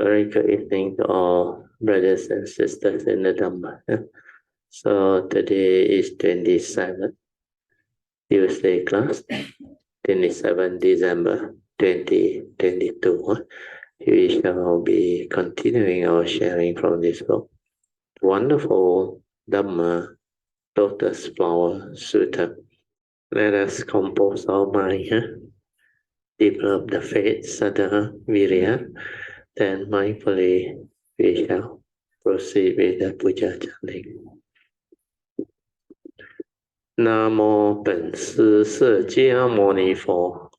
Very good evening to all brothers and sisters in the Dhamma. So today is 27th Tuesday class, 27 December 2022. We shall be continuing our sharing from this book. Wonderful Dhamma Lotus Flower Sutra. Let us compose our mind, develop the faith, sadhana, virya. Then mindfully we shall proceed with the Puja chanting. 南无本师释迦牟尼佛，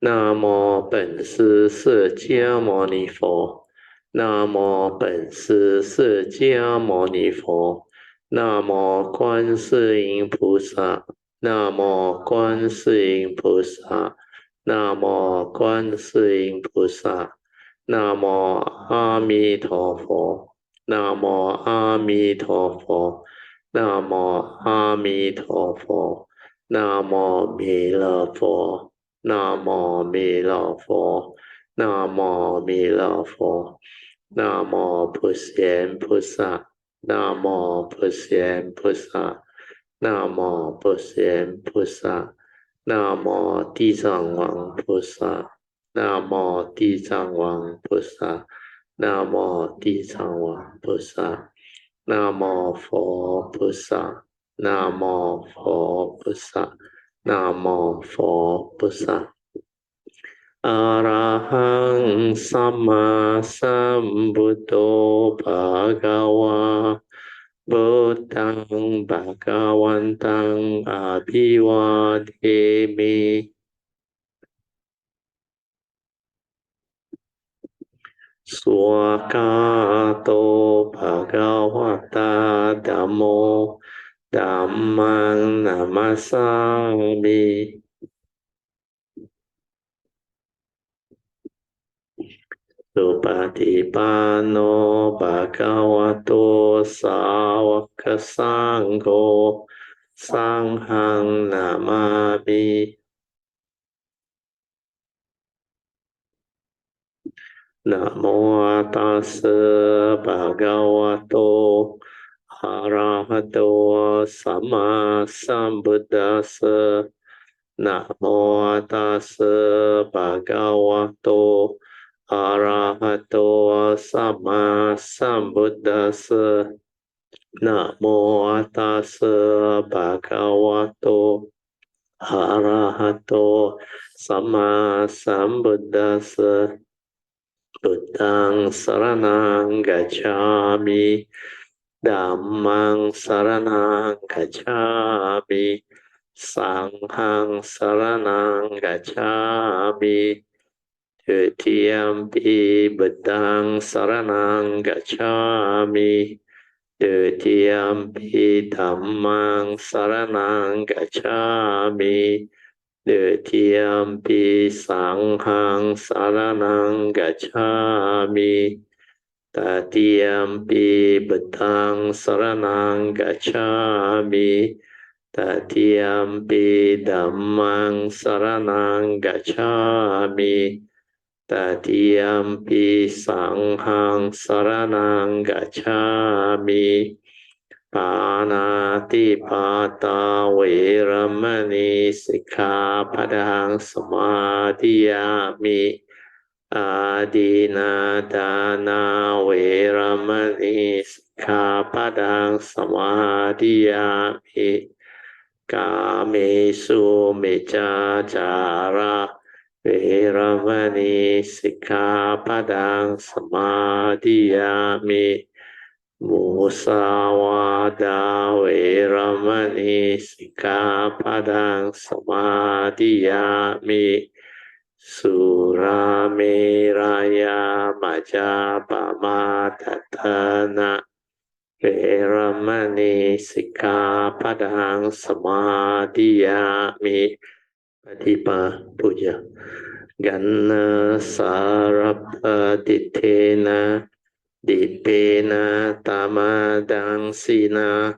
南无本师释迦牟尼佛，南无本师释迦牟尼佛，南无观世音菩萨，南无观世音菩萨，南无观世音菩萨。南无阿弥陀佛，南无阿弥陀佛，南无阿弥陀佛，南无弥勒佛，南无弥勒佛，南无弥勒佛，南无普贤菩萨，南无普贤菩萨，南无普贤菩萨，南无地藏王菩萨。南无地藏王菩萨，南无地藏王菩萨，南无佛菩萨，南无佛菩萨，南无佛菩萨。阿拉汉萨玛萨布多巴嘎哇，布当巴嘎วัน当阿毗瓦提米。Swakato Bhagavata Dhammo Dhammang Namasami Supatipanno Bhagavato Sāvaka Sangho Sanghang Namami Namo tassa bhagavato arahato samma sambuddhassa. Namo tassa bhagavato arahato samma sambuddhassa. Namo tassa bhagavato arahato samma sambuddhassa. Buddhang saranang gacchami, Dhammang saranang gacchami, Sanghang saranang gacchami, Dutiyampi Buddhang saranang gacchami, Dutiyampi Dhammang saranang gacchami, Dutiyampi Sanghang saranang gacchami, Tatiyampi Buddhang saranang gacchami, Tatiyampi Dhammang saranang gacchami, Tatiyampi Sanghang saranang gacchami. Panati pata veramani sikkhapadang samadhiyami. Adina dana veramani sikkhapadang samadhiyami. Kamesu miccacara veramani sikkhapadang samadhiyami. Musawada veramani sikkhapadang samadhiyami. Surameraya majapama tatana veramani sikkhapadang samadhiyami. Patipa Puja. Ganna sarapatitena Dipena tamadang sina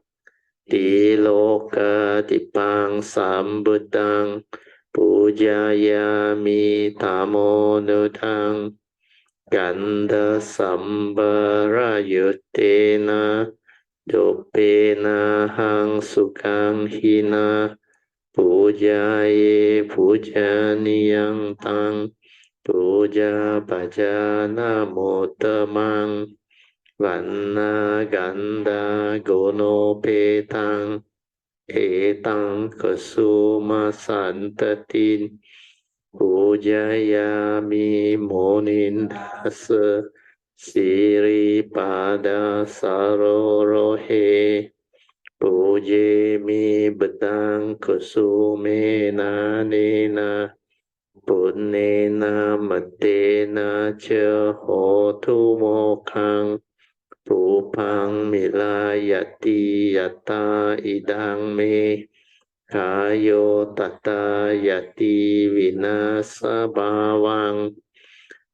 Diloka dipang sambuddhang Pujayami tamonudang Ganda sambara yutena dopena hang sukang hina pujaye pujaniyang tang puja bhajana motamang vanna ganda gono petang etang kasuma santatin pujayami monindasa siri pada sarorohe puje mi bedang kusumena nena punnena matena cha hotu mokhang pupang milayati yata idang me kayo tata yati vinasa bhavang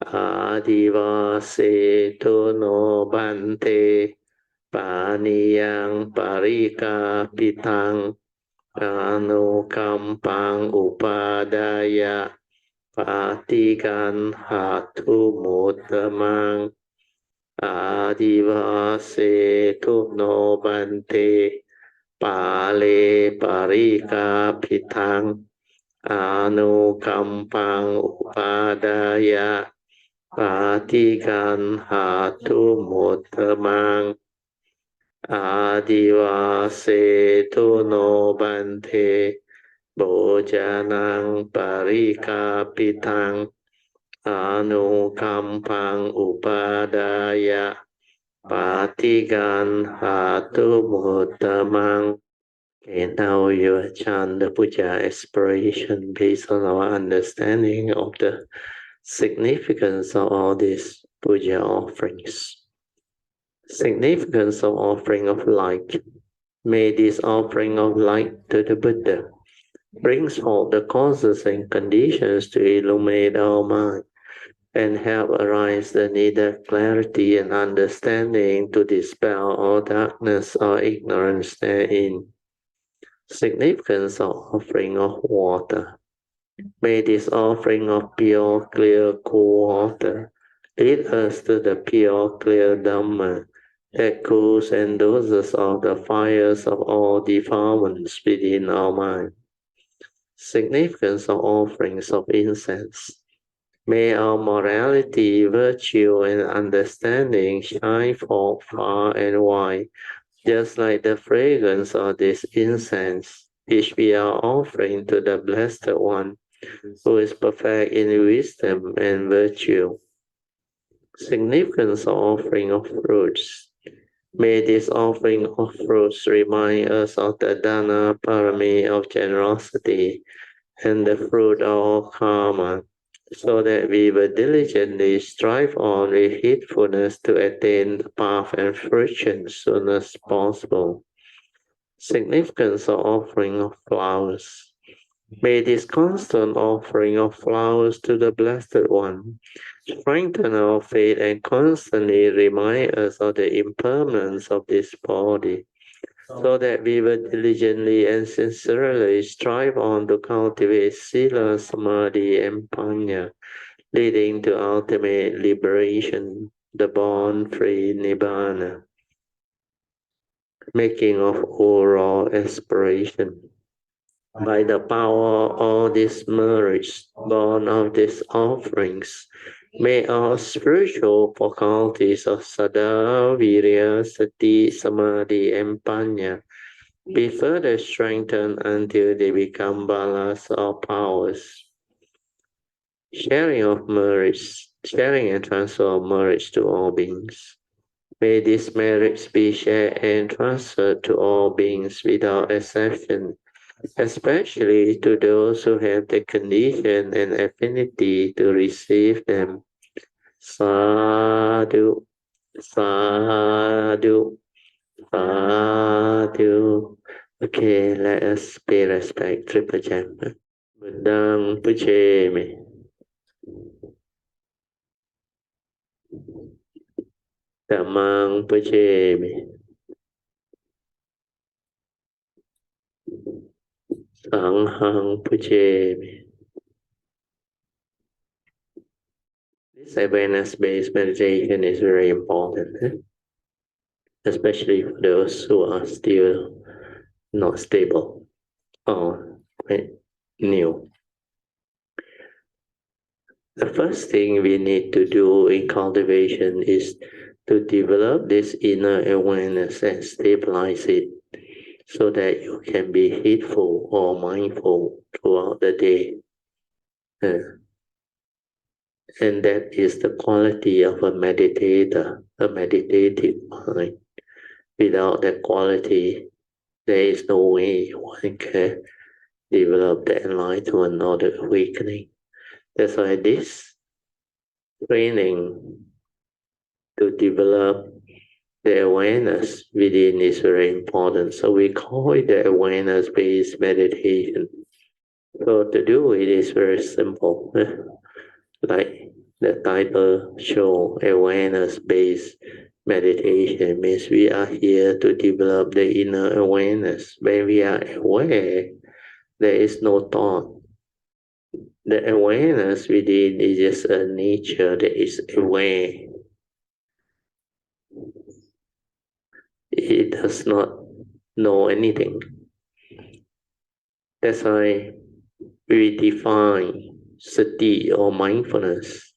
adivase no bante paniyang parika pitang anukampang upadaya patikan hatu mutamang adivase no bante pale parika pitang anukampang upadaya patikan hatu mutamang adivase no bante bojanang parika pitang anukampang upadaya patikan hatu mutamang. Okay, now you chant the Puja aspiration based on our understanding of the significance of all these Puja offerings. Significance of offering of light. May this offering of light to the Buddha brings forth the causes and conditions to illuminate our mind and help arise the needed clarity and understanding to dispel all darkness or ignorance therein. Significance of offering of water. May this offering of pure, clear, cool water lead us to the pure, clear Dhamma that cools and doses off the fires of all defilements within our mind. Significance of offerings of incense. May our morality, virtue, and understanding shine forth far and wide, just like the fragrance of this incense, which we are offering to the Blessed One, who is perfect in wisdom and virtue. Significance of offering of fruits. May this offering of fruits remind us of the Dana Parami of generosity and the fruit of all karma, so that we will diligently strive on with heedfulness to attain the path and fruition as soon as possible. Significance of offering of flowers. May this constant offering of flowers to the Blessed One strengthen our faith and constantly remind us of the impermanence of this body, so that we will diligently and sincerely strive on to cultivate Sila, Samadhi, and Panya, leading to ultimate liberation, the born-free Nibbana. Making of oral aspiration. By the power of all these merits born of these offerings, may our spiritual faculties of Sada, Virya, Sati, Samadhi, and Panya be further strengthened until they become balas or powers. Sharing of merits, sharing and transfer of merits to all beings. May these merits be shared and transferred to all beings without exception, especially to those who have the condition and affinity to receive them. Sadhu, sadhu, sadhu. Okay, let us pay respect triple jam. Buddhang puchemi. Dhammang puchemi. Sanghang puchemi. This awareness-based meditation is very important, especially for those who are still not stable or new. The first thing we need to do in cultivation is to develop this inner awareness and stabilize it so that you can be heedful or mindful throughout the day. And that is the quality of a meditator, a meditative mind. Without that quality, there is no way one can develop the enlightenment or the awakening. That's why this training to develop the awareness within is very important. So we call it the awareness-based meditation. So to do it is very simple. Like the title show, awareness-based meditation means we are here to develop the inner awareness. When we are aware, there is no thought. The awareness within is just a nature that is aware. It does not know anything. That's why we define sati or mindfulness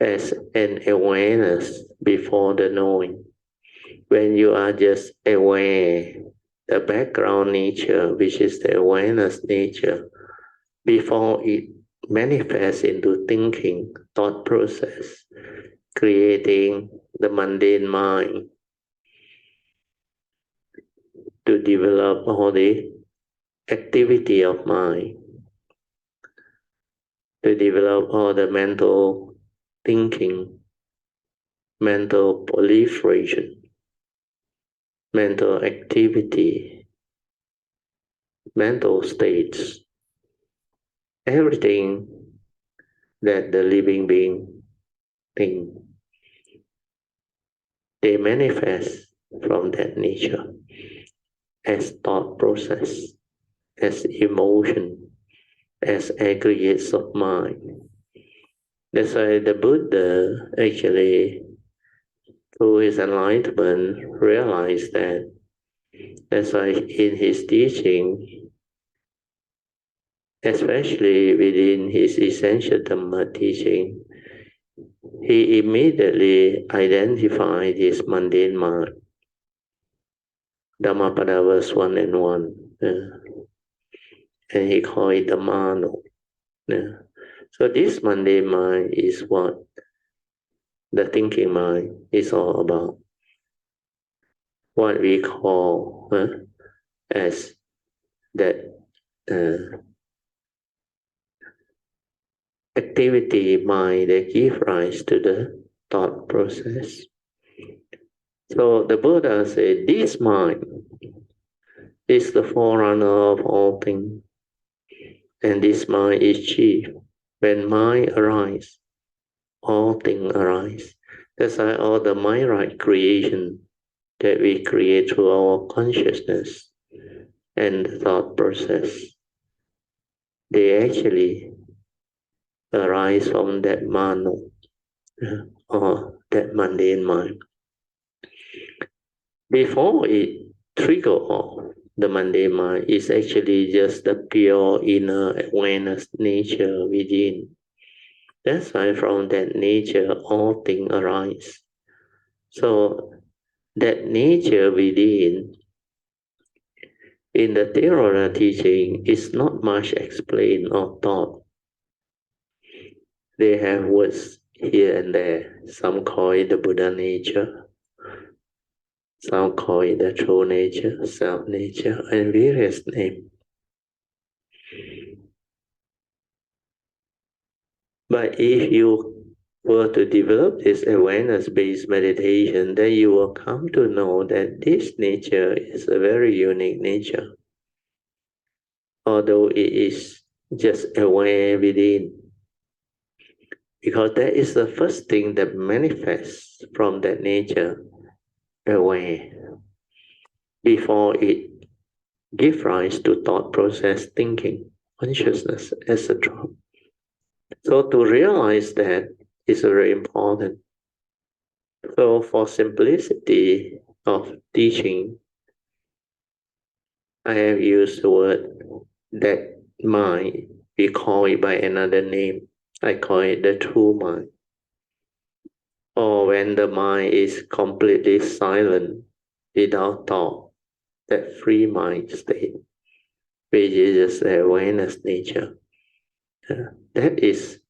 as an awareness before the knowing. When you are just aware, the background nature, which is the awareness nature, before it manifests into thinking, thought process, creating the mundane mind to develop all the activity of mind, to develop all the mental thinking, mental proliferation, mental activity, mental states, everything that the living being think, they manifest from that nature as thought process, as emotion, as aggregates of mind. That's why the Buddha actually, through his enlightenment, realized that. That's why in his teaching, especially within his essential Dhamma teaching, he immediately identified his mundane mind. Dhammapada verse 1 and 1. And he called it the mano. So this mundane mind is what the thinking mind is all about. What we call as that activity mind that gives rise to the thought process. So the Buddha said, this mind is the forerunner of all things, and this mind is chief. When mind arises, all things arise. That's why all the mind-right creation that we create through our consciousness and the thought process, they actually arise from that mano, or that mundane mind. Before it triggers off, the mundane mind is actually just the pure inner awareness nature within. That's why from that nature all things arise. So that nature within, in the Theravada teaching, is not much explained or taught. They have words here and there. Some call it the Buddha nature. Some call it the true nature, self-nature, and various names. But if you were to develop this awareness-based meditation, then you will come to know that this nature is a very unique nature. Although it is just aware within. Because that is the first thing that manifests from that nature, aware, before it gives rise to thought process, thinking, consciousness, etc. So to realize that is very important. So for simplicity of teaching, I have used the word that mind. We call it by another name. I call it the true mind. Or when the mind is completely silent, without thought, that free mind state, which is just awareness nature. That is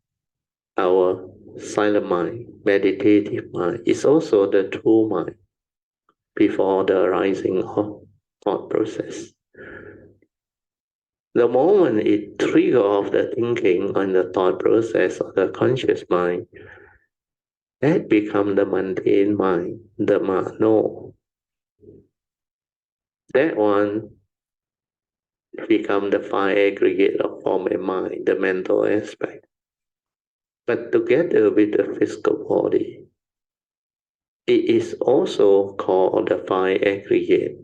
our silent mind, meditative mind. It's also the true mind before the arising of thought process. The moment it triggers off the thinking on the thought process of the conscious mind, that becomes the mundane mind, the mano. That one become the five aggregate of form and mind, the mental aspect. But together with the physical body, it is also called the five aggregate,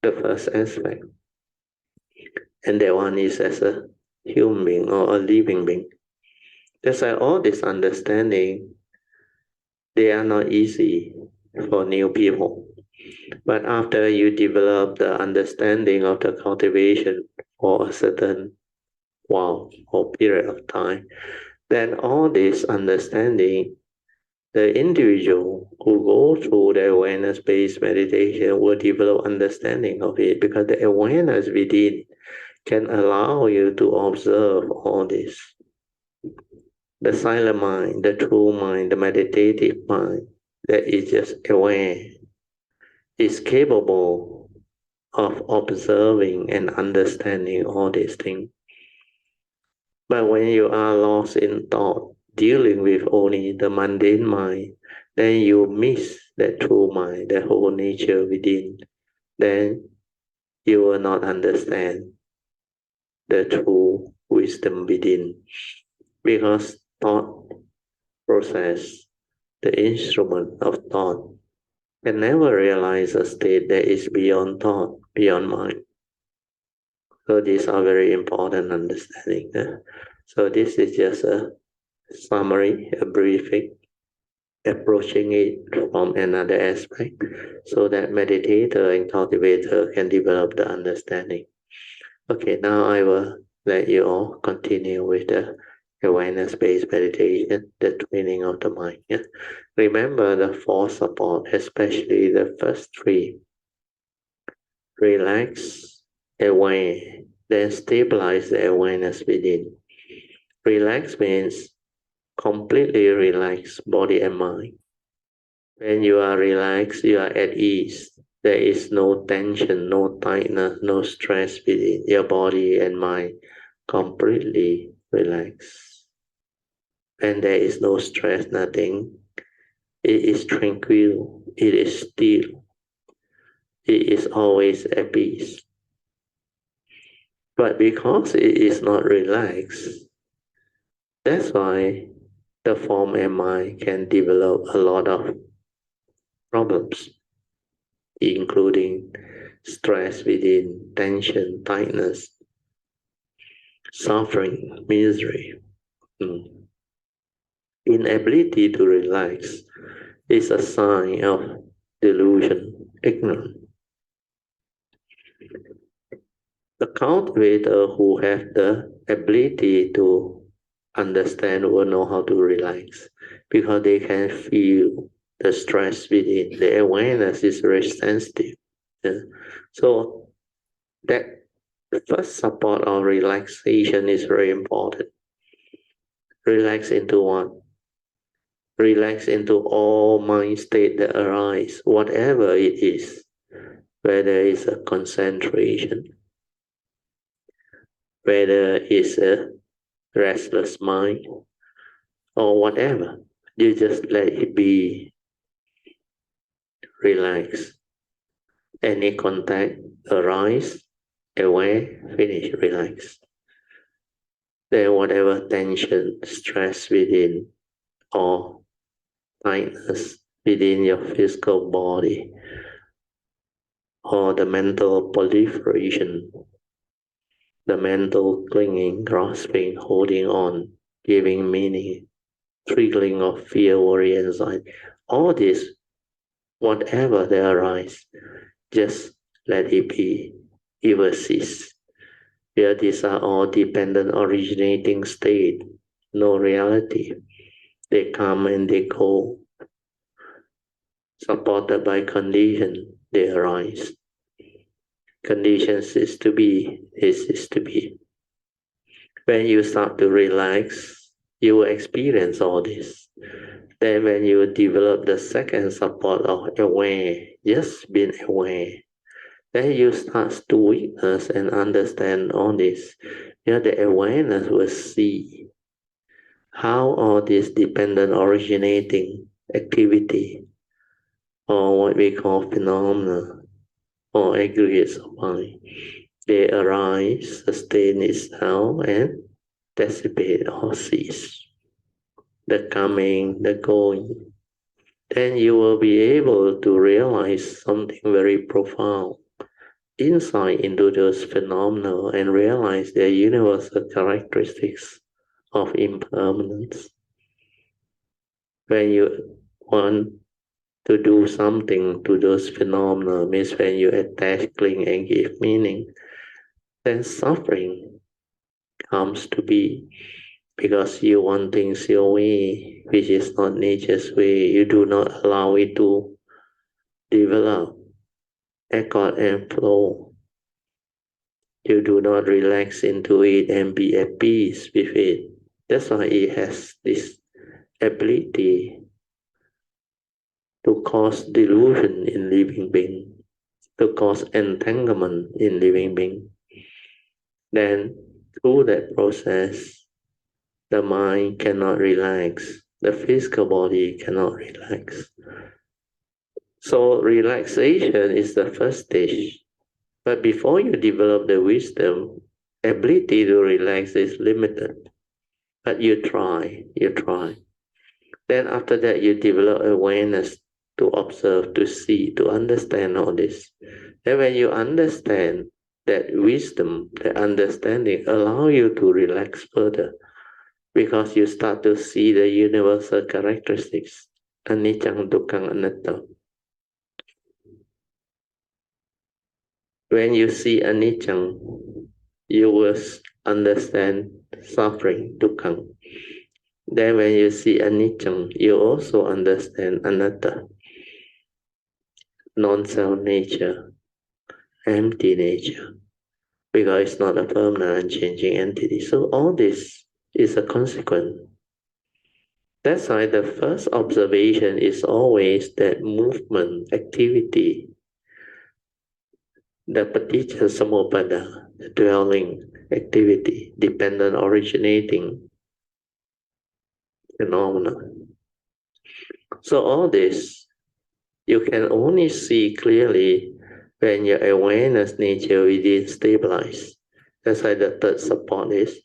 the first aspect. And that one is as a human being or a living being. That's why all this understanding, they are not easy for new people. But after you develop the understanding of the cultivation for a certain while or period of time, then all this understanding, the individual who go through the awareness-based meditation will develop understanding of it, because the awareness within can allow you to observe all this. The silent mind, the true mind, the meditative mind that is just aware is capable of observing and understanding all these things. But when you are lost in thought, dealing with only the mundane mind, then you miss that true mind, the whole nature within. Then you will not understand the true wisdom within. Because thought process, the instrument of thought, can never realize a state that is beyond thought, beyond mind. So these are very important understanding. So this is just a summary, a briefing, approaching it from another aspect, so that meditator and cultivator can develop the understanding. Okay, now I will let you all continue with the awareness-based meditation, the training of the mind. Yeah? Remember the four support, especially the first three. Relax, aware, then stabilize the awareness within. Relax means completely relax body and mind. When you are relaxed, you are at ease. There is no tension, no tightness, no stress within your body and mind. Completely relaxed. And there is no stress, nothing. It is tranquil. It is still. It is always at peace. But because it is not relaxed, that's why the form and mind can develop a lot of problems, including stress within, tension, tightness, suffering, misery. Inability to relax is a sign of delusion, ignorance. The cultivator who has the ability to understand will know how to relax, because they can feel the stress within. The awareness is very sensitive. Yeah? So that the first support of relaxation is very important. Relax into what? Relax into all mind state that arise, whatever it is, whether it's a concentration, whether it's a restless mind, or whatever. You just let it be. Relax. Any contact arise, aware, finish, relax. Then whatever tension, stress within, or tightness within your physical body, or the mental proliferation, the mental clinging, grasping, holding on, giving meaning, triggering of fear, worry, anxiety. All this, whatever they arise, just let it be. It will cease. Here, these are all dependent originating state, no reality. They come and they go. Supported by condition, they arise. Conditions is to be, this is to be. When you start to relax, you will experience all this. Then when you develop the second support of aware, just being aware, then you start to witness and understand all this. The awareness will see how all this dependent originating activity, or what we call phenomena, or aggregates of mind, they arise, sustain itself, and dissipate or cease. The coming, the going. Then you will be able to realize something very profound, insight into those phenomena, and realize their universal characteristics of impermanence. When you want to do something to those phenomena, means when you attach, cling, and give meaning, then suffering comes to be, because you want things your way, which is not nature's way. You do not allow it to develop, accord and flow. You do not relax into it and be at peace with it. That's why it has this ability to cause delusion in living being, to cause entanglement in living being. Then through that process, the mind cannot relax, the physical body cannot relax. So relaxation is the first stage. But before you develop the wisdom, ability to relax is limited. But you try. Then after that, you develop awareness to observe, to see, to understand all this. Then when you understand, that wisdom, that understanding allow you to relax further, because you start to see the universal characteristics, anicca, dukkha, anatta. When you see anicca, you will understand suffering, dukkha. Then when you see anicca, you also understand anatta, non-self nature, empty nature, because it's not a permanent unchanging entity. So all this is a consequence. That's why the first observation is always that movement, activity, the paticca samuppada, the dwelling, activity, dependent originating phenomena. So all this, you can only see clearly when your awareness nature within stabilize. That's why the third support is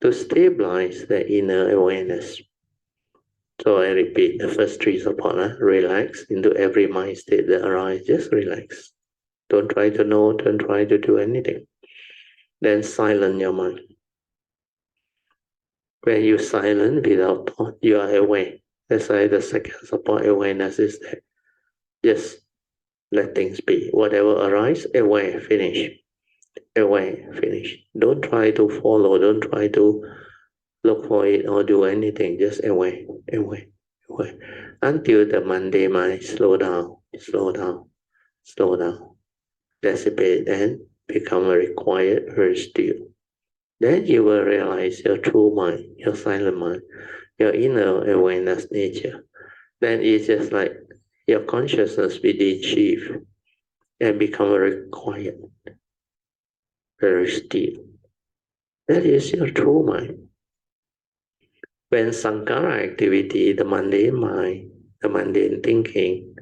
to stabilize the inner awareness. So I repeat the first three support, relax into every mind state that arises, just relax. Don't try to know, don't try to do anything. Then silence your mind. When you silent without thought, you are aware. That's why the second support awareness is that. Just let things be. Whatever arises, aware, finish. Aware, finish. Don't try to follow, don't try to look for it or do anything. Just aware. Until the mundane mind slow down, dissipate and become very quiet, very still. Then you will realize your true mind, your silent mind, your inner awareness nature. Then it's just like your consciousness within chief and become very quiet, very still. That is your true mind. When sankhara activity, the mundane mind, the mundane thinking,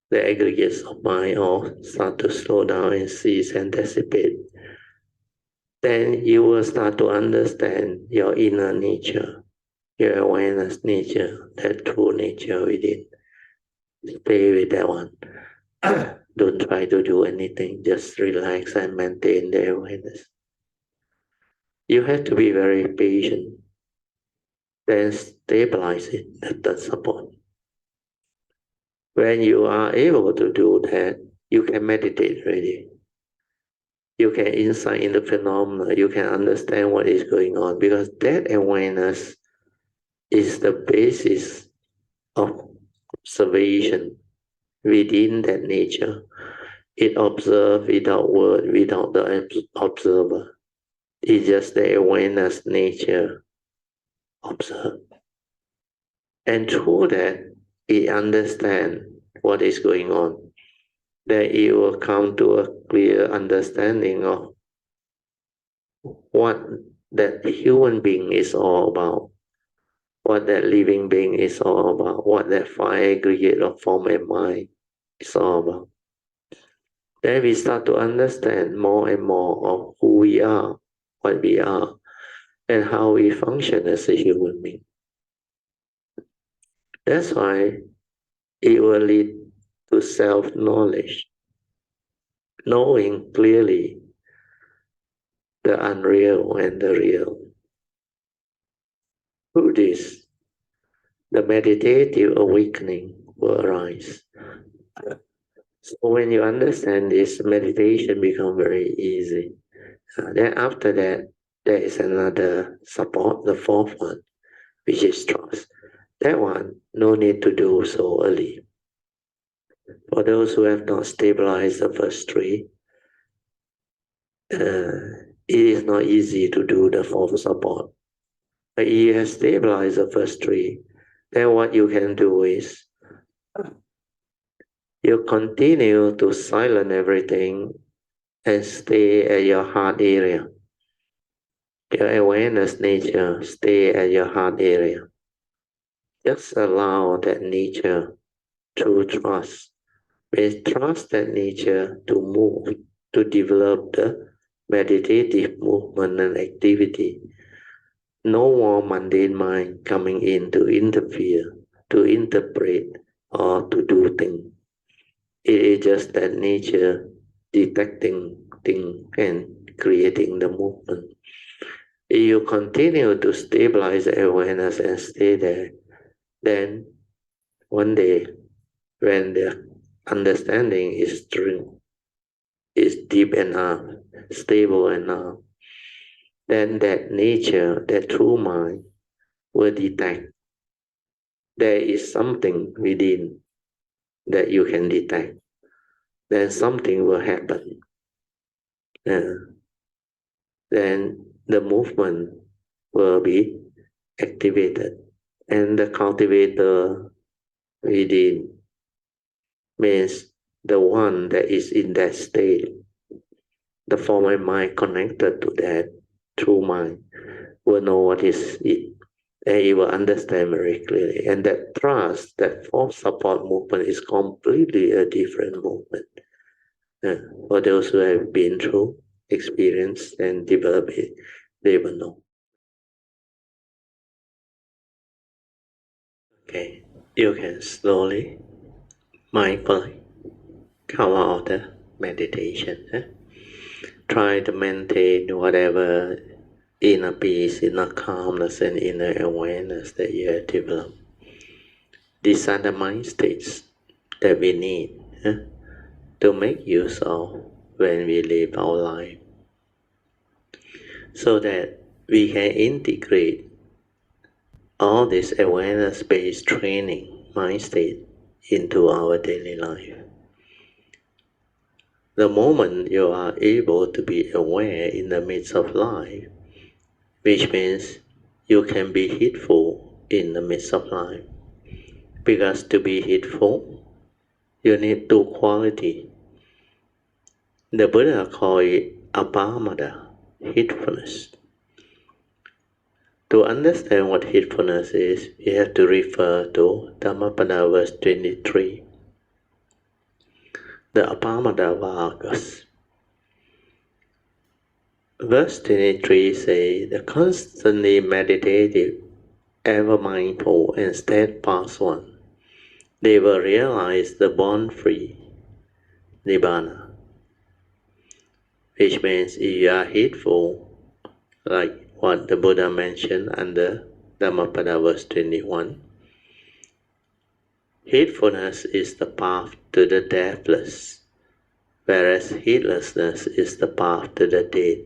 the aggregates of mind all start to slow down and cease and dissipate, then you will start to understand your inner nature, your awareness nature, that true nature within. Stay with that one. Don't try to do anything, just relax and maintain the awareness. You have to be very patient. then stabilize it, the support. When you are able to do that, you can meditate already. You can insight in the phenomena, you can understand what is going on, because that awareness is the basis of observation within that nature. It observes without word, without the observer. It's just the awareness nature observe. And through that, it understands what is going on. Then it will come to a clear understanding of what that human being is all about, what that living being is all about, what that five aggregate of form and mind is all about. Then we start to understand more and more of who we are, what we are, and how we function as a human being. That's why it will lead to self-knowledge, knowing clearly the unreal and the real. Through this, the meditative awakening will arise. So when you understand this, meditation becomes very easy. Then after that, there is another support, the fourth one, which is trust. That one, no need to do so early. For those who have not stabilized the first three, it is not easy to do the fourth support. But if you have stabilized the first three, then what you can do is you continue to silence everything and stay at your heart area. Your awareness nature, stay at your heart area. Just allow that nature to trust. We trust that nature to move, to develop the meditative movement and activity. No more mundane mind coming in to interfere, to interpret, or to do things. It is just that nature detecting things and creating the movement. If you continue to stabilize the awareness and stay there, then one day when the understanding is true, is deep enough, stable enough, then that nature, that true mind will detect there is something within that you can detect. Then something will happen. Then the movement will be activated. And the cultivator within means the one that is in that state. The form and mind connected to that true mind will know what is it. And it will understand very clearly. And that trust, that fourth support movement is completely a different movement. For those who have been through, experienced, and developed it, they will know. Okay, you can slowly, mindfully come out of the meditation. Try to maintain whatever inner peace, inner calmness, and inner awareness that you have developed. These are the mind states that we need to make use of when we live our life, so that we can integrate all this awareness-based training, mind state, into our daily life. The moment you are able to be aware in the midst of life, which means you can be heedful in the midst of life. Because to be heedful, you need two qualities. The Buddha called it apamada, heedfulness. To understand what heedfulness is, you have to refer to Dhammapada verse 23. The apamada vagas. Verse 23 says, the constantly meditative, ever mindful and steadfast one, they will realize the born-free nibbana. Which means if you are heedful, like what the Buddha mentioned under Dhammapada verse 21. Heedfulness is the path to the deathless, whereas heedlessness is the path to the dead.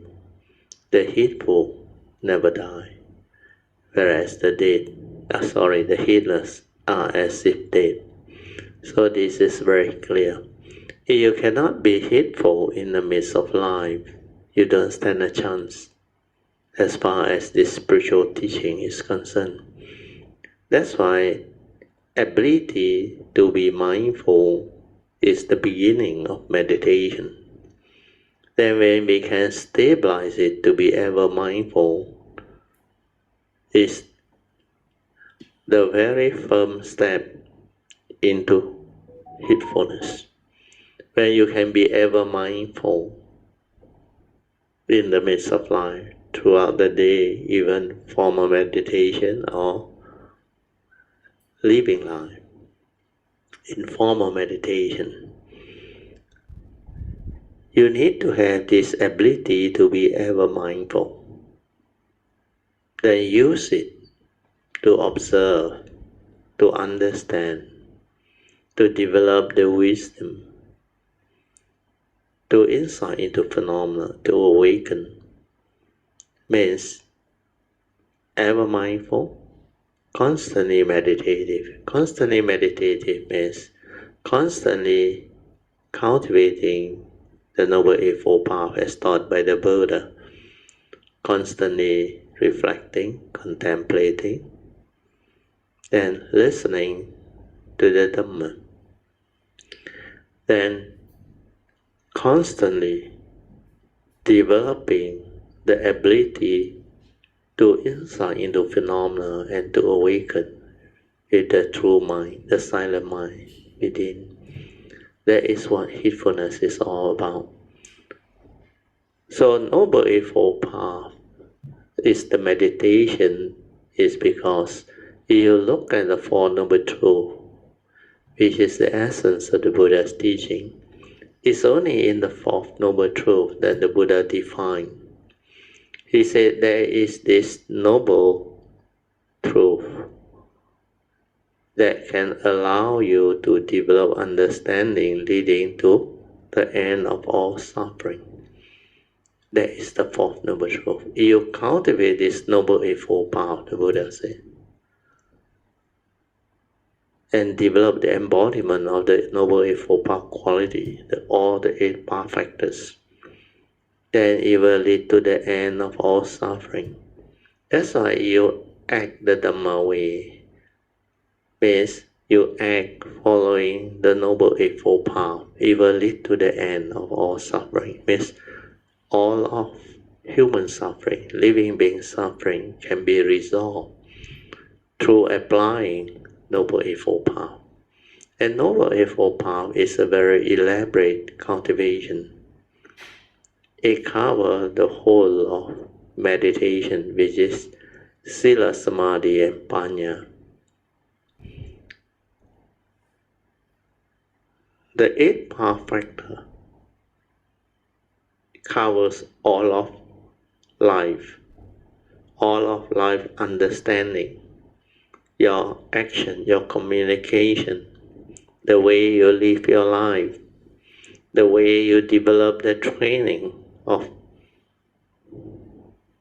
The heedful never die, whereas the heedless are as if dead. So this is very clear. You cannot be heedful in the midst of life. You don't stand a chance as far as this spiritual teaching is concerned. That's why ability to be mindful is the beginning of meditation. Then when we can stabilize it to be ever mindful, is the very firm step into heedfulness. When you can be ever mindful in the midst of life, throughout the day, even formal meditation or living life. In formal meditation, you need to have this ability to be ever mindful. Then use it to observe, to understand, to develop the wisdom, to insight into phenomena, to awaken. Means ever mindful, constantly meditative. Constantly meditative means constantly cultivating the Noble Eightfold Path as taught by the Buddha. Constantly reflecting, contemplating, and listening to the Dhamma. Then constantly developing the ability to insight into phenomena and to awaken with the true mind, the silent mind within. That is what heedfulness is all about. So Noble Eightfold Path is the meditation is because you look at the Four Noble Truths, which is the essence of the Buddha's teaching. It's only in the Fourth Noble Truth that the Buddha defined. He said there is this noble truth that can allow you to develop understanding leading to the end of all suffering. That is the Fourth Noble Truth. You cultivate this Noble Eightfold Path, the Buddha said, and develop the embodiment of the Noble Eightfold Path quality, all the 8 path factors. Then it will lead to the end of all suffering. That's why you act the Dhamma way. Means you act following the Noble Eightfold Path. It will lead to the end of all suffering. Means all of human suffering, living being suffering can be resolved through applying Noble Eightfold Path. And Noble Eightfold Path is a very elaborate cultivation. It covers the whole of meditation, which is Sila, Samadhi, and Panya. The 8 path factor covers all of life understanding, your action, your communication, the way you live your life, the way you develop the training of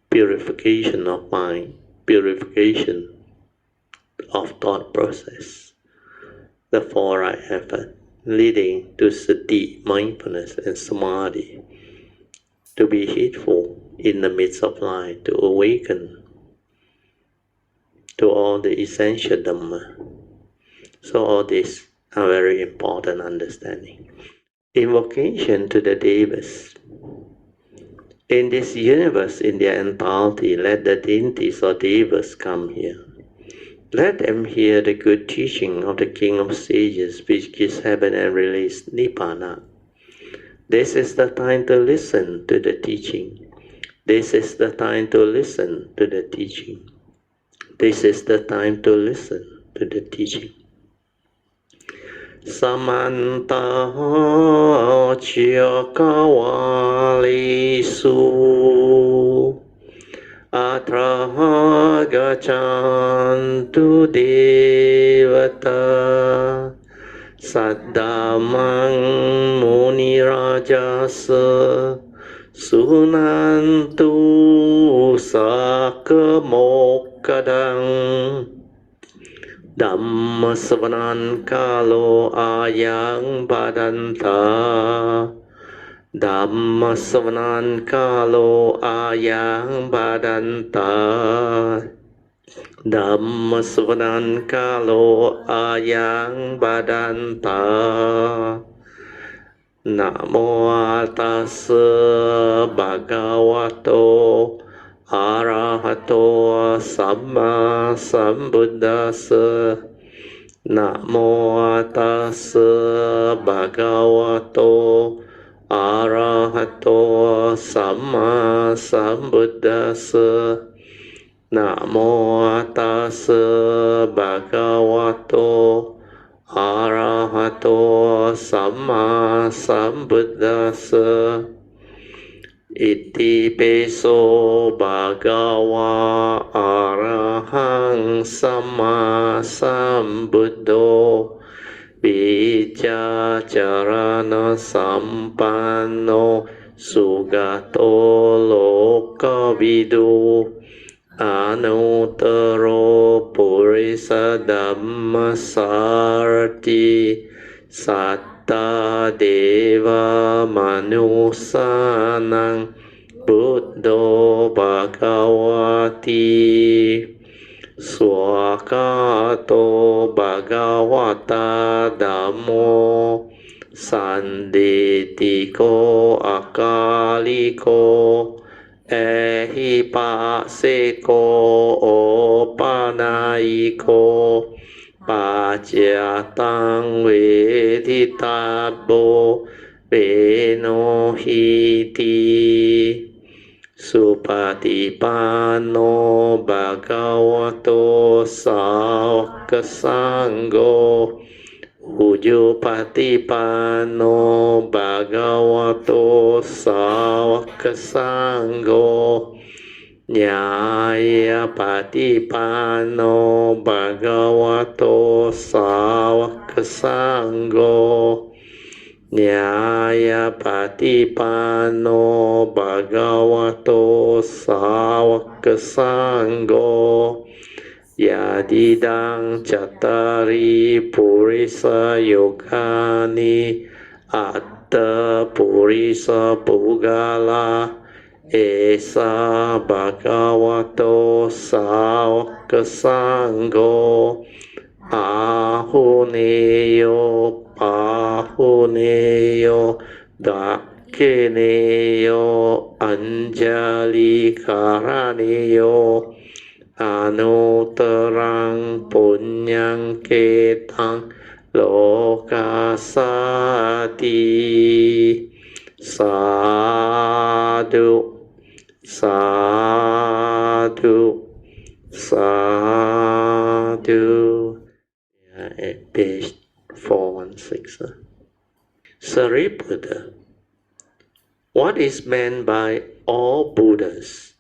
purification of mind, purification of thought process, the 4 right effort leading to sati, mindfulness, and samadhi, to be heedful in the midst of life, to awaken to all the essential Dhamma. So all these are very important understanding. Invocation to the Devas. In this universe, in their entirety, let the deities or Devas come here. Let them hear the good teaching of the King of Sages, which gives heaven and release Nibbana. This is the time to listen to the teaching. This is the time to listen to the teaching. This is the time to listen to the teaching. Samanta Chakawalisu Atraha gachantu devata Saddhamang muni rajasa Sunantu sakamokadang Dhamma savanan kalo ayang badanta Dhamma savanan kalo ayang badanta Dhamma savanan kalo ayang badanta Namo tassa bhagavato arahato samma sambuddhassa Namo tassa bhagavato arahato samma sambuddhassa Namo tassa bhagavato arahato samma sambuddhassa Iti peso bhagava arahang samma sambuddho Bija charana sampanno sugato lokavidu Anuttaro purisa dhammasarati Satta deva manusanang buddho bhagavati Swakato bhagavata dhammo Sanditiko akaliko Ehipaseko opanaiko Pacayatang veditabo Venohiti Supatipanno bhagavato sāvaka sangho Ujupatipanno bhagavato sāvaka sangho Nyaya patipanno bhagavato sāvaka sangho Nyaya patipanno bhagavato sāvaka sangho Yadidang cattari purisa yogani Atta purisa pugala Esa bhagavato sāvaka sangho Ahuneyo pahuneyo dakineyo anjali karaneyo Anuttarang punyang ketang lokasati Sadhu Sadhu Sadhu at page 416 Sariputta, what is meant by all Buddhas,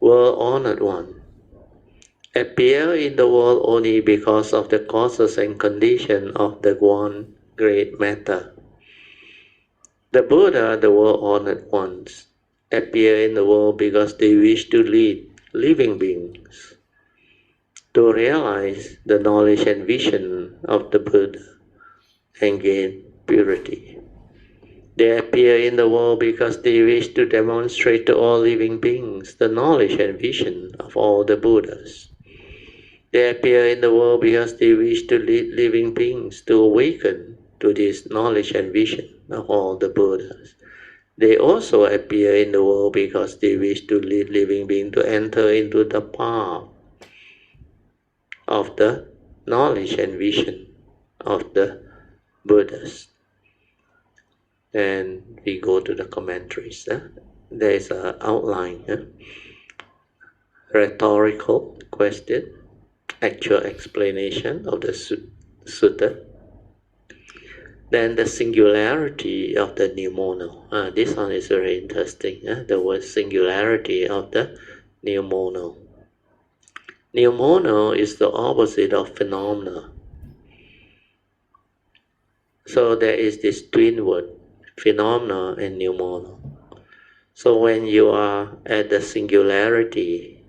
world-honored one, appear in the world only because of the causes and conditions of the one great matter. The Buddha, the world-honored ones, appear in the world because they wish to lead living beings to realize the knowledge and vision of the Buddha and gain purity. They appear in the world because they wish to demonstrate to all living beings the knowledge and vision of all the Buddhas. They appear in the world because they wish to lead living beings to awaken to this knowledge and vision of all the Buddhas. They also appear in the world because they wish to lead living beings to enter into the path of the knowledge and vision of the Buddhas. And we go to the commentaries. There is an outline, rhetorical question, actual explanation of the sutta. Then the singularity of the pneumono. This one is very interesting. The word singularity of the pneumonal. Pneumonal is the opposite of phenomena. So there is this twin word, phenomena and pneumonal. So when you are at the singularity,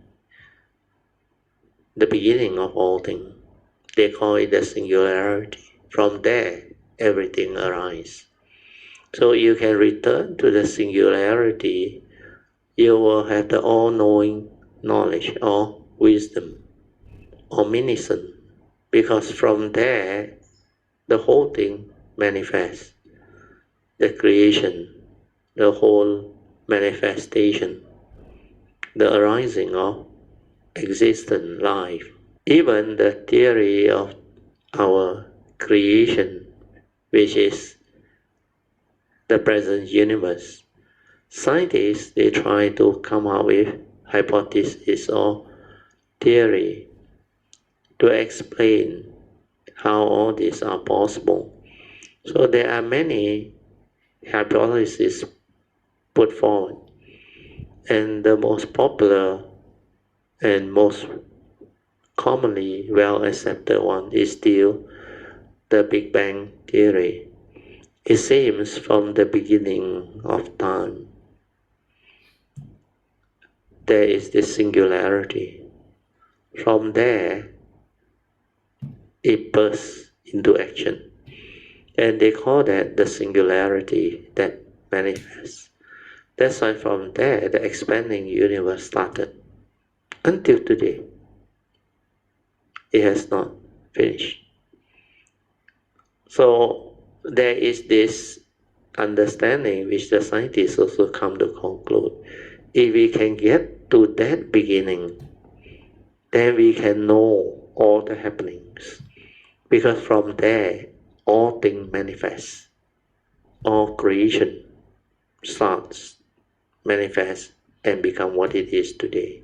the beginning of all things, they call it the singularity. From there, everything arises. So you can return to the singularity, you will have the all-knowing knowledge or wisdom, omniscience, because from there, the whole thing manifests. The creation, the whole manifestation, the arising of existence, life. Even the theory of our creation, which is the present universe, scientists, they try to come up with hypothesis or theory to explain how all these are possible. So there are many hypotheses put forward, and the most popular and most commonly well accepted one is still the Big Bang theory. It seems from the beginning of time there is this singularity. From there it bursts into action, and they call that the singularity that manifests. That's why from there the expanding universe started. Until today, it has not finished. So there is this understanding which the scientists also come to conclude. If we can get to that beginning, then we can know all the happenings. Because from there, all things manifest. All creation starts, manifests, and become what it is today.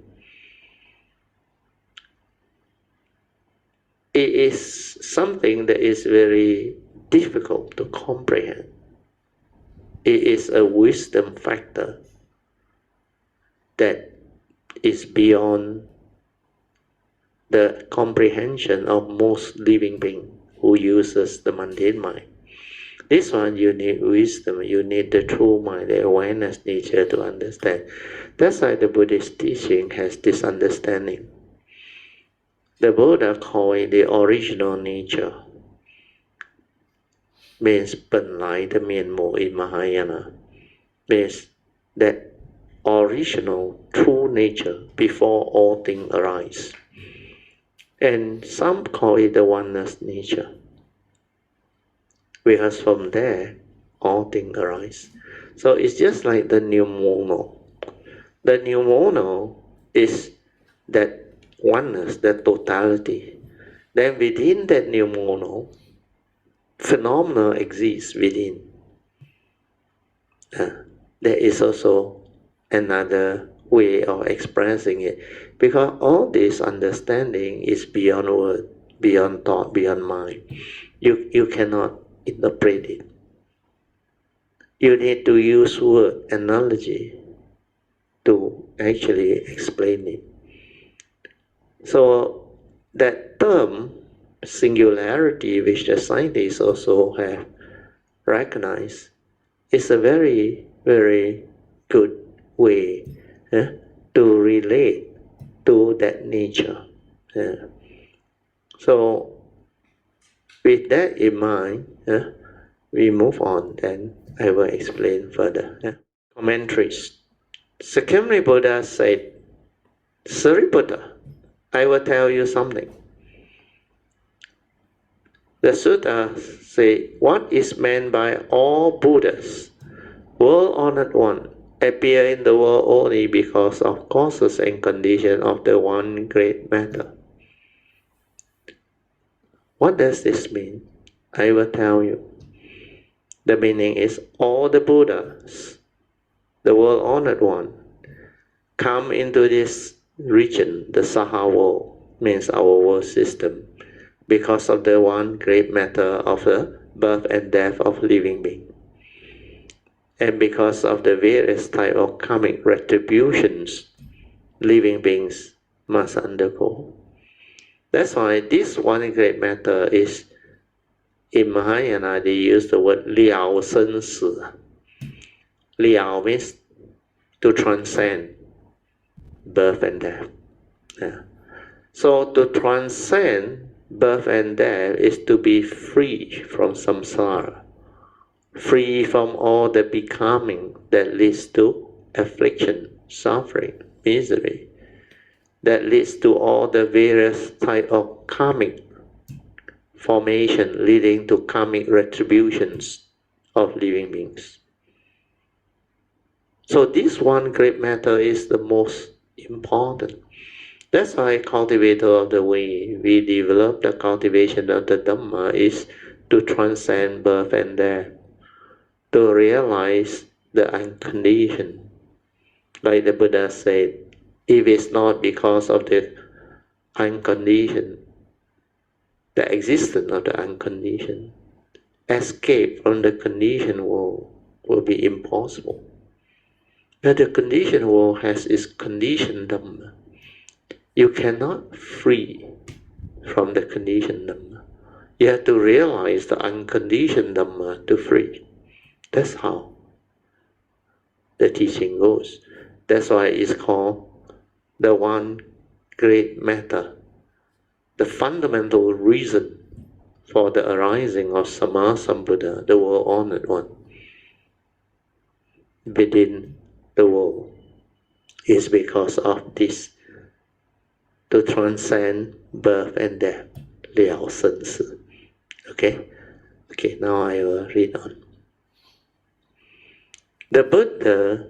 It is something that is very difficult to comprehend. It is a wisdom factor that is beyond the comprehension of most living beings who uses the mundane mind. This one you need wisdom, you need the true mind, the awareness nature to understand. That's why the Buddhist teaching has this understanding. The Buddha called it the original nature, means 本来的面目 in Mahayana, means that original true nature before all things arise. And some call it the oneness nature, because from there all things arise. So it's just like the pneumonal. The pneumonal is that oneness, that totality. Then within that pneumonal, phenomena exists within. There is also another way of expressing it, because all this understanding is beyond word, beyond thought, beyond mind. You cannot interpret it. You need to use word analogy to actually explain it. So that term singularity, which the scientists also have recognized, is a very, very good way to relate to that nature. So with that in mind, we move on, then I will explain further. Commentaries. Secondly, Buddha said, Sariputta, I will tell you something. The sutta say, what is meant by all Buddhas, world-honored one, appear in the world only because of causes and conditions of the one great matter. What does this mean? I will tell you. The meaning is all the Buddhas, the world-honored one, come into this region, the Saha world, means our world system, because of the one great matter of the birth and death of living beings. And because of the various type of karmic retributions living beings must undergo. That's why this one great matter is, in Mahayana they use the word 了生死. 了 means to transcend birth and death. Yeah. So to transcend birth and death is to be free from samsara, free from all the becoming that leads to affliction, suffering, misery, that leads to all the various type of karmic formation leading to karmic retributions of living beings. So this one great matter is the most important. That's why cultivator of the way, we develop the cultivation of the Dhamma is to transcend birth and death, to realize the unconditioned. Like the Buddha said, if it's not because of the unconditioned, the existence of the unconditioned, escape from the conditioned world will be impossible. But the conditioned world has its conditioned Dhamma. You cannot free from the conditioned Dhamma. You have to realize the unconditioned Dhamma to free. That's how the teaching goes. That's why it's called the one great matter, the fundamental reason for the arising of Sammasambuddha, the world-honored one, within the world, is because of this, to transcend birth and death, 了生死. Okay? Okay, now I will read on. The Buddha,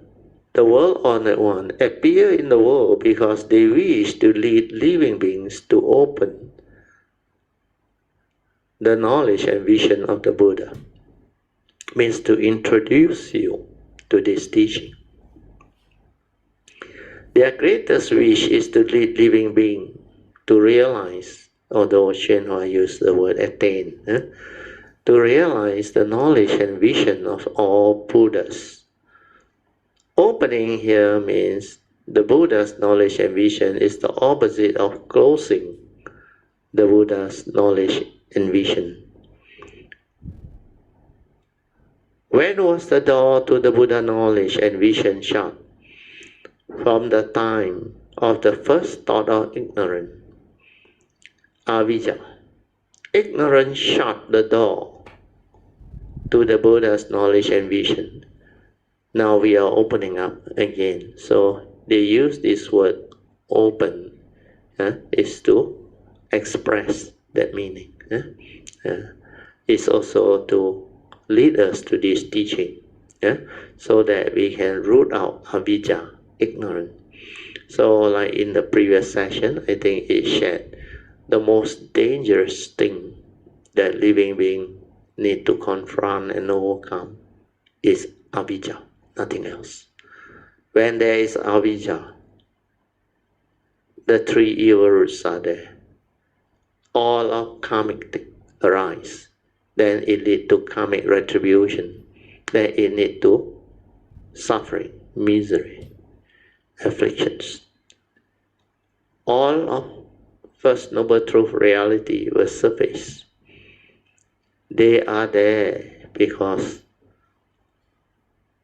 the world-honored one, appear in the world because they wish to lead living beings to open the knowledge and vision of the Buddha. Means to introduce you to this teaching. Their greatest wish is to lead living beings to realize, although Shenhua used the word attain, to realize the knowledge and vision of all Buddhas. Opening here means the Buddha's knowledge and vision is the opposite of closing the Buddha's knowledge and vision. When was the door to the Buddha knowledge and vision shut? From the time of the first thought of ignorance, avijja. Ignorance shut the door to the Buddha's knowledge and vision. Now we are opening up again. So they use this word open, is to express that meaning. It's also to lead us to this teaching, so that we can root out avijja, ignorance. So like in the previous session, I think it shared the most dangerous thing that living beings need to confront and overcome is avijja, nothing else. When there is avijja, the three evil roots are there. All of karmic things arise. Then it leads to karmic retribution. Then it leads to suffering, misery, afflictions. All of First Noble Truth reality will surface. They are there because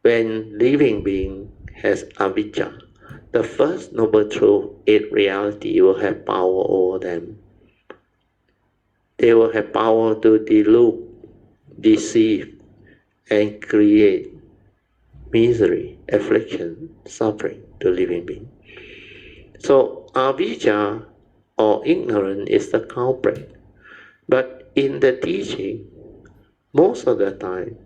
when living being has avijja, the First Noble Truth in reality will have power over them. They will have power to delude, deceive, and create misery, affliction, suffering to living beings. So avijja or ignorance is the culprit. But in the teaching, most of the time,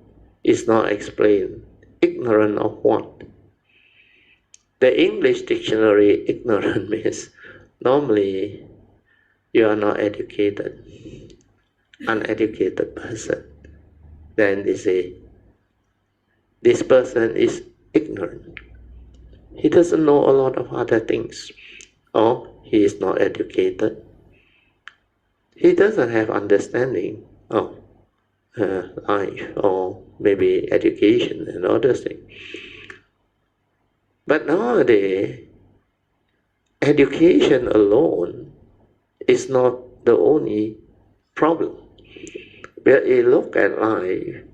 it's not explained. Ignorant of what? The English dictionary, ignorant means normally you are not educated, uneducated person. Then they say, this person is ignorant. He doesn't know a lot of other things. Or he is not educated. He doesn't have understanding of life or maybe education and other things. But nowadays, education alone is not the only problem. When you look at life,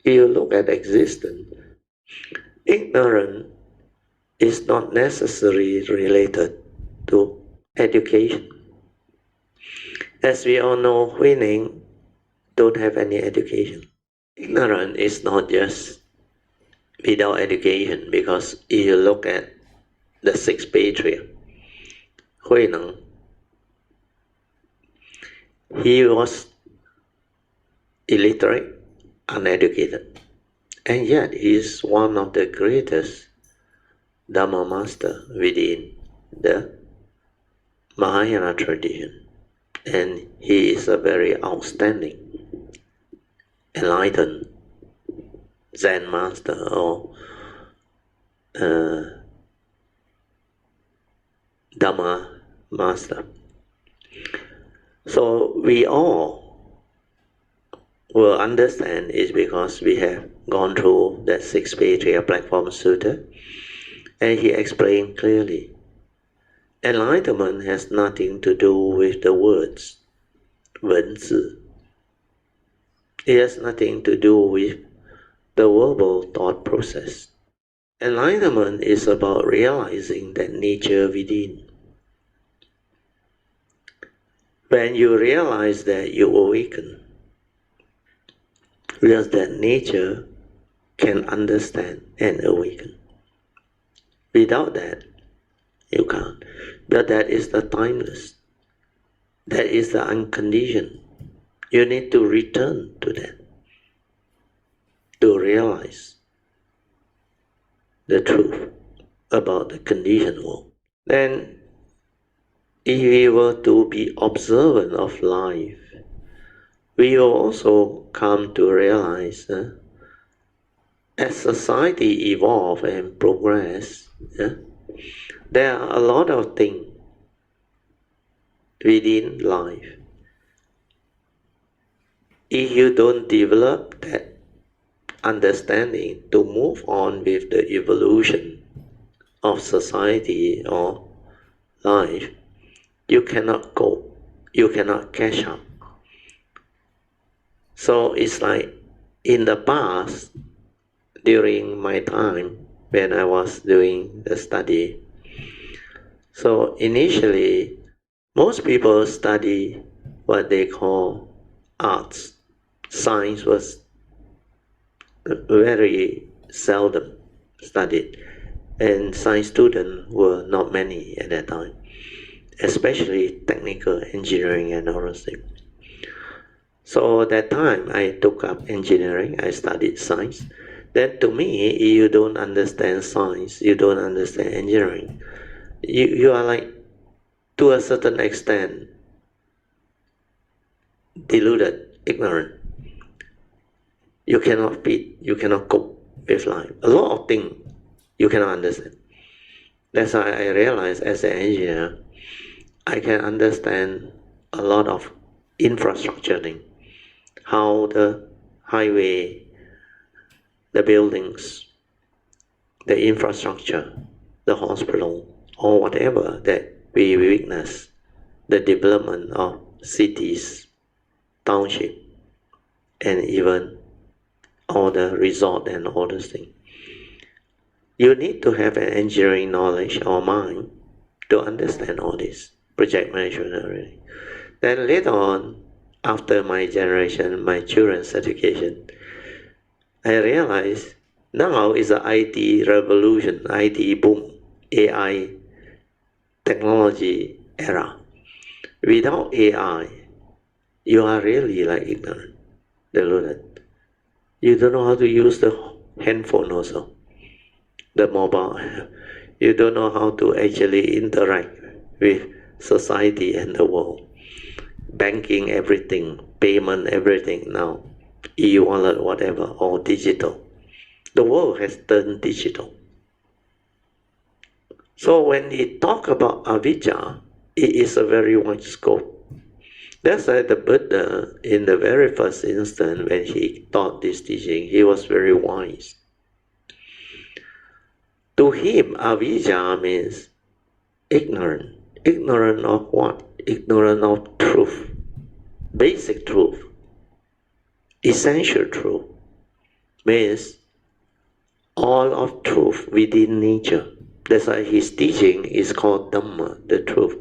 you look at existence, ignorance is not necessarily related to education. As we all know, Huining don't have any education. Ignorance is not just without education, because if you look at the six patriarchs, Huineng, he was illiterate, uneducated, and yet he is one of the greatest Dhamma master within the Mahayana tradition, and he is a very outstanding, enlightened Zen master or Dhamma master. So we all will understand is because we have gone through that six patriarch platform sutta, and he explained clearly, enlightenment has nothing to do with the words, 文字. It has nothing to do with the verbal thought process. Enlightenment is about realizing that nature within. When you realize that, you awaken, because that nature can understand and awaken. Without that, you can't. But that is the timeless. That is the unconditioned. You need to return to that to realize the truth about the conditioned world. Then, if we were to be observant of life, we will also come to realize as society evolve and progress, there are a lot of things within life. If you don't develop that understanding to move on with the evolution of society or life, you cannot cope, you cannot catch up. So it's like in the past, during my time when I was doing the study, so initially most people study what they call arts. Science was very seldom studied, and science students were not many at that time, especially technical engineering and all those things. So at that time I took up engineering, I studied science. Then to me, if you don't understand science, you don't understand engineering, you are like, to a certain extent, deluded, ignorant. You cannot fit, you cannot cope with life. A lot of things you cannot understand. That's why I realized as an engineer, I can understand a lot of infrastructure things. How the highway, the buildings, the infrastructure, the hospital, or whatever that we witness, the development of cities, township, and even all the resort and all those things. You need to have an engineering knowledge or mind to understand all this, project management and everything. Then later on, after my generation, my children's education, I realized now is the IT revolution, IT boom, AI technology era. Without AI, you are really like ignorant, deluded. You don't know how to use the handphone also, the mobile. You don't know how to actually interact with society and the world. Banking, everything, payment, everything now, e-wallet, whatever, all digital. The world has turned digital. So when we talk about avijja, it is a very wide scope. That's why the Buddha, in the very first instant when he taught this teaching, he was very wise. To him, avijja means ignorant. Ignorant of what? Ignorant of truth. Basic truth. Essential truth. Means all of truth within nature. That's why his teaching is called Dhamma, the truth.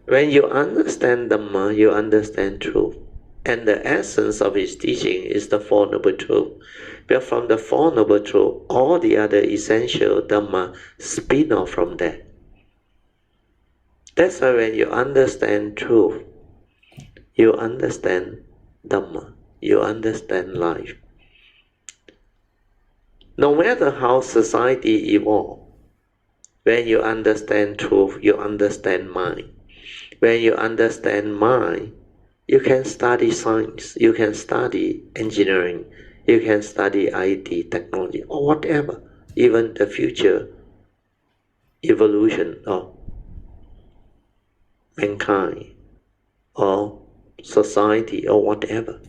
When you understand Dhamma, you understand truth. And the essence of his teaching is the Four Noble Truths. But from the Four Noble Truths, all the other essential Dhamma spin off from that. That's why when you understand truth, you understand Dhamma, you understand life. No matter how society evolves, when you understand truth, you understand mind. When you understand mind, you can study science, you can study engineering, you can study IT, technology, or whatever, even the future evolution of mankind, or society, or whatever.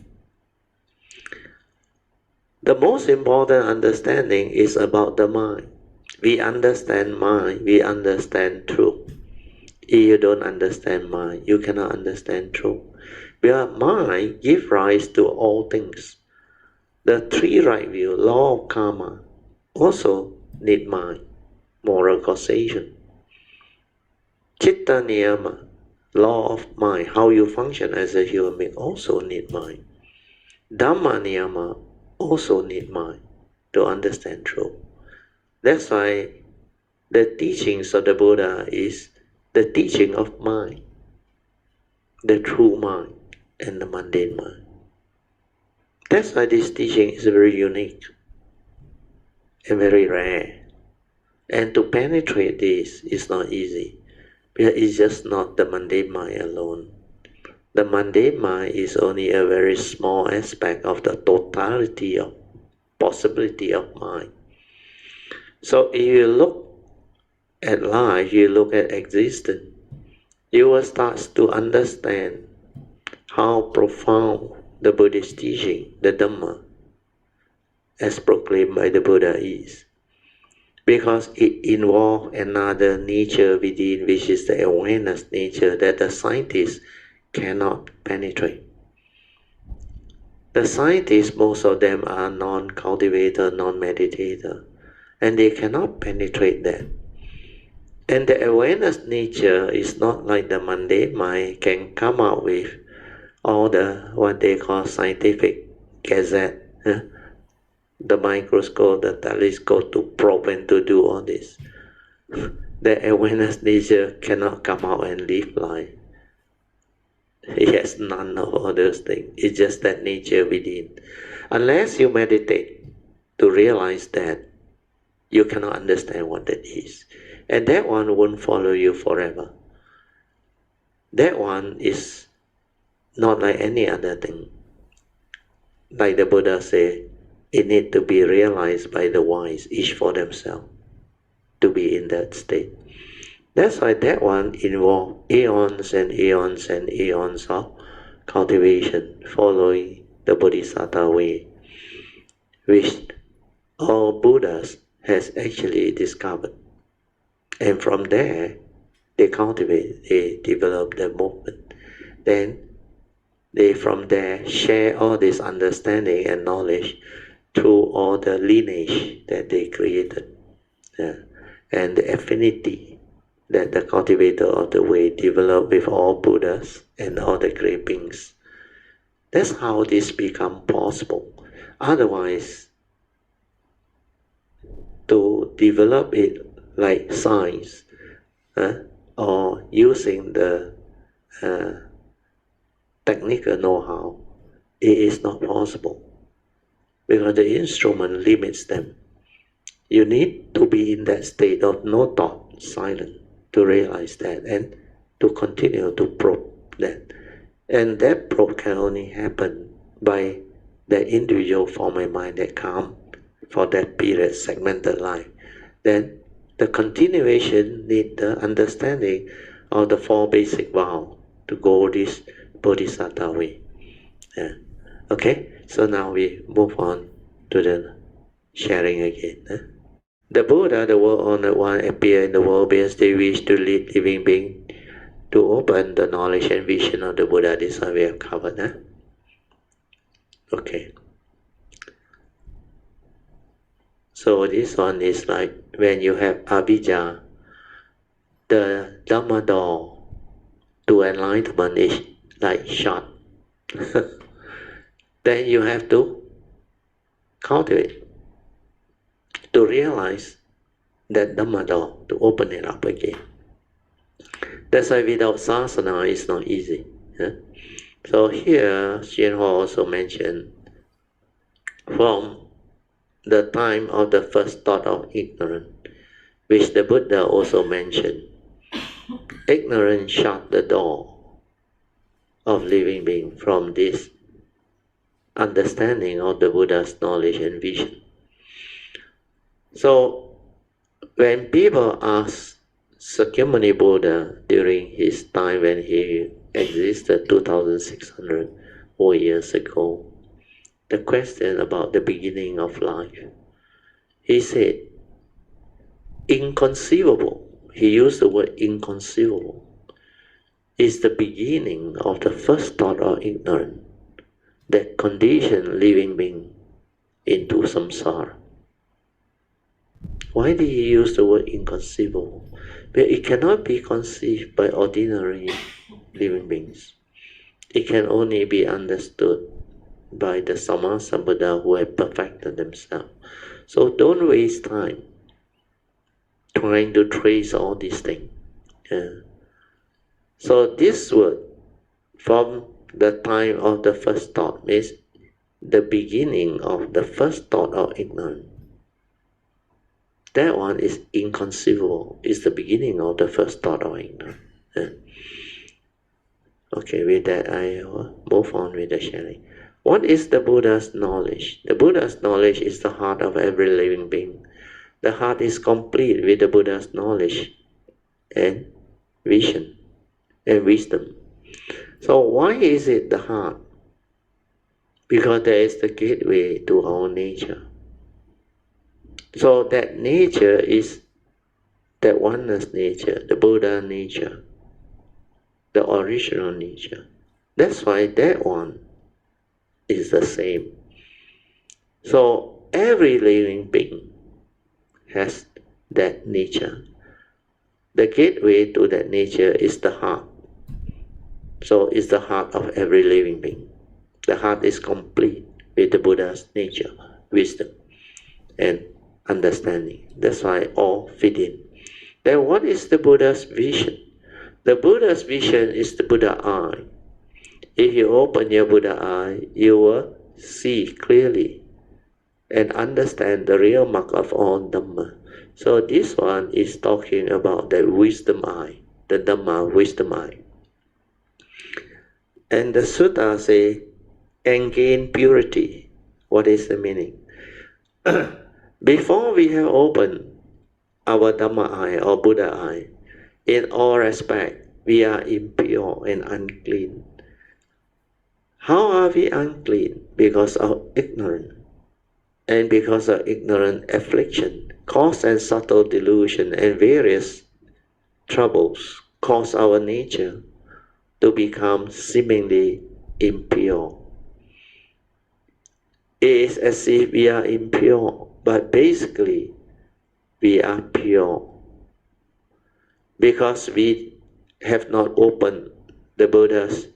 The most important understanding is about the mind. We understand mind, we understand truth. If you don't understand mind, you cannot understand truth. Because mind gives rise to all things. The three right view, law of karma, also need mind, moral causation. Chitta niyama, law of mind, how you function as a human being, also need mind. Dhamma niyama also need mind to understand truth. That's why the teachings of the Buddha is the teaching of mind, the true mind and the mundane mind. That's why this teaching is very unique and very rare. And to penetrate this is not easy, because it's just not the mundane mind alone. The mundane mind is only a very small aspect of the totality of possibility of mind. So if you look at life, you look at existence, you will start to understand how profound the Buddhist teaching, the Dhamma, as proclaimed by the Buddha is. Because it involves another nature within, which is the awareness nature that the scientists cannot penetrate. The scientists, most of them are non-cultivator, non-meditator, and they cannot penetrate that. And the awareness nature is not like the mundane mind can come out with all the what they call scientific gazette, the microscope, the telescope to probe and to do all this. The awareness nature cannot come out and live life. It has none of all those things. It's just that nature within. Unless you meditate to realize that, you cannot understand what that is. And that one won't follow you forever. That one is not like any other thing. Like the Buddha said, it needs to be realized by the wise, each for themselves, to be in that state. That's why that one involves eons and eons and eons of cultivation, following the Bodhisattva way, which all Buddhas has actually discovered. And from there, they cultivate, they develop their movement. Then they from there share all this understanding and knowledge through all the lineage that they created, and the affinity that the cultivator of the way developed with all Buddhas and all the great beings. That's how this become possible. Otherwise, to develop it like science, or using the technical know-how, it is not possible, because the instrument limits them. You need to be in that state of no thought, silent, to realize that and to continue to probe that. And that probe can only happen by the individual form of mind that come for that period, segmented life. Then the continuation need the understanding of the four basic vows to go this Bodhisattva way. Okay, so now we move on to the sharing again. The Buddha, the world-honored one, appear in the world because they wish to lead living beings to open the knowledge and vision of the Buddha. This one we have covered, huh? Okay. So this one is like when you have avijja, the Dhamma door to enlightenment is like shut. Then you have to cultivate, to realize that Dhamma door, to open it up again. That's why without sasana it's not easy. Huh? So here, Hsuan also mentioned from the time of the first thought of ignorance, which the Buddha also mentioned. Ignorance shut the door of living being from this understanding of the Buddha's knowledge and vision. So when people ask Sakyamuni Buddha during his time when he existed 2,604 years ago, the question about the beginning of life, he said, inconceivable, he used the word inconceivable, is the beginning of the first thought of ignorance that condition living being into samsara. Why did he use the word inconceivable? Well, it cannot be conceived by ordinary living beings. It can only be understood by the Sammasambuddha who have perfected themselves. So don't waste time trying to trace all these things. So this word, from the time of the first thought, means the beginning of the first thought of ignorance. That one is inconceivable. It's the beginning of the first thought of ignorance. Okay, with that I will move on with the sharing. What is the Buddha's knowledge? The Buddha's knowledge is the heart of every living being. The heart is complete with the Buddha's knowledge and vision and wisdom. So why is it the heart? Because there is the gateway to our nature. So that nature is that oneness nature, the Buddha nature, the original nature. That's why that one is the same. So every living being has that nature. The gateway to that nature is the heart. So it's the heart of every living being. The heart is complete with the Buddha's nature, wisdom, and understanding. That's why all fit in. Then what is the Buddha's vision? The Buddha's vision is the Buddha eye. If you open your Buddha eye, you will see clearly and understand the real mark of all Dhamma. So this one is talking about the wisdom eye, the Dhamma wisdom eye. And the sutta say, and gain purity. What is the meaning? Before we have opened our Dhamma eye or Buddha eye, in all respect, we are impure and unclean. How are we unclean? Because of ignorance. And because of ignorant affliction, cause and subtle delusion and various troubles cause our nature to become seemingly impure. It is as if we are impure, but basically we are pure. Because we have not opened the Buddha's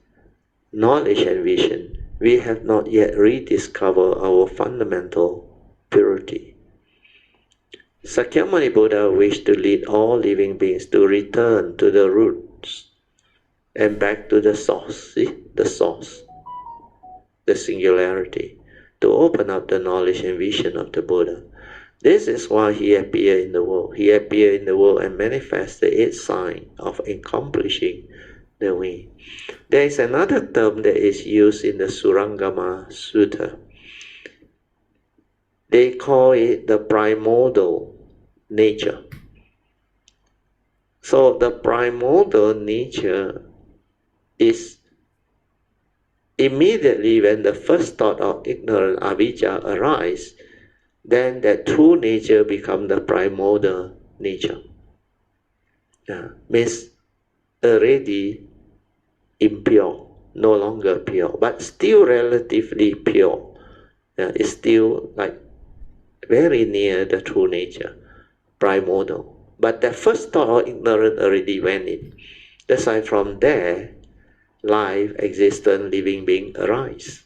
knowledge and vision, we have not yet rediscovered our fundamental purity. Sakyamuni Buddha wished to lead all living beings to return to the roots and back to the source, the source, the singularity, to open up the knowledge and vision of the Buddha. This is why he appeared in the world. He appeared in the world and manifested the 8 signs of accomplishing the way. There is another term that is used in the Surangama Sutta. They call it the primordial nature. So the primordial nature is immediately when the first thought of ignorant avijja arises, then that true nature becomes the primordial nature. Means already impure, no longer pure, but still relatively pure. It's still like very near the true nature, primordial. But the first thought of ignorance already went in. That's why from there, life, existence, living being arise.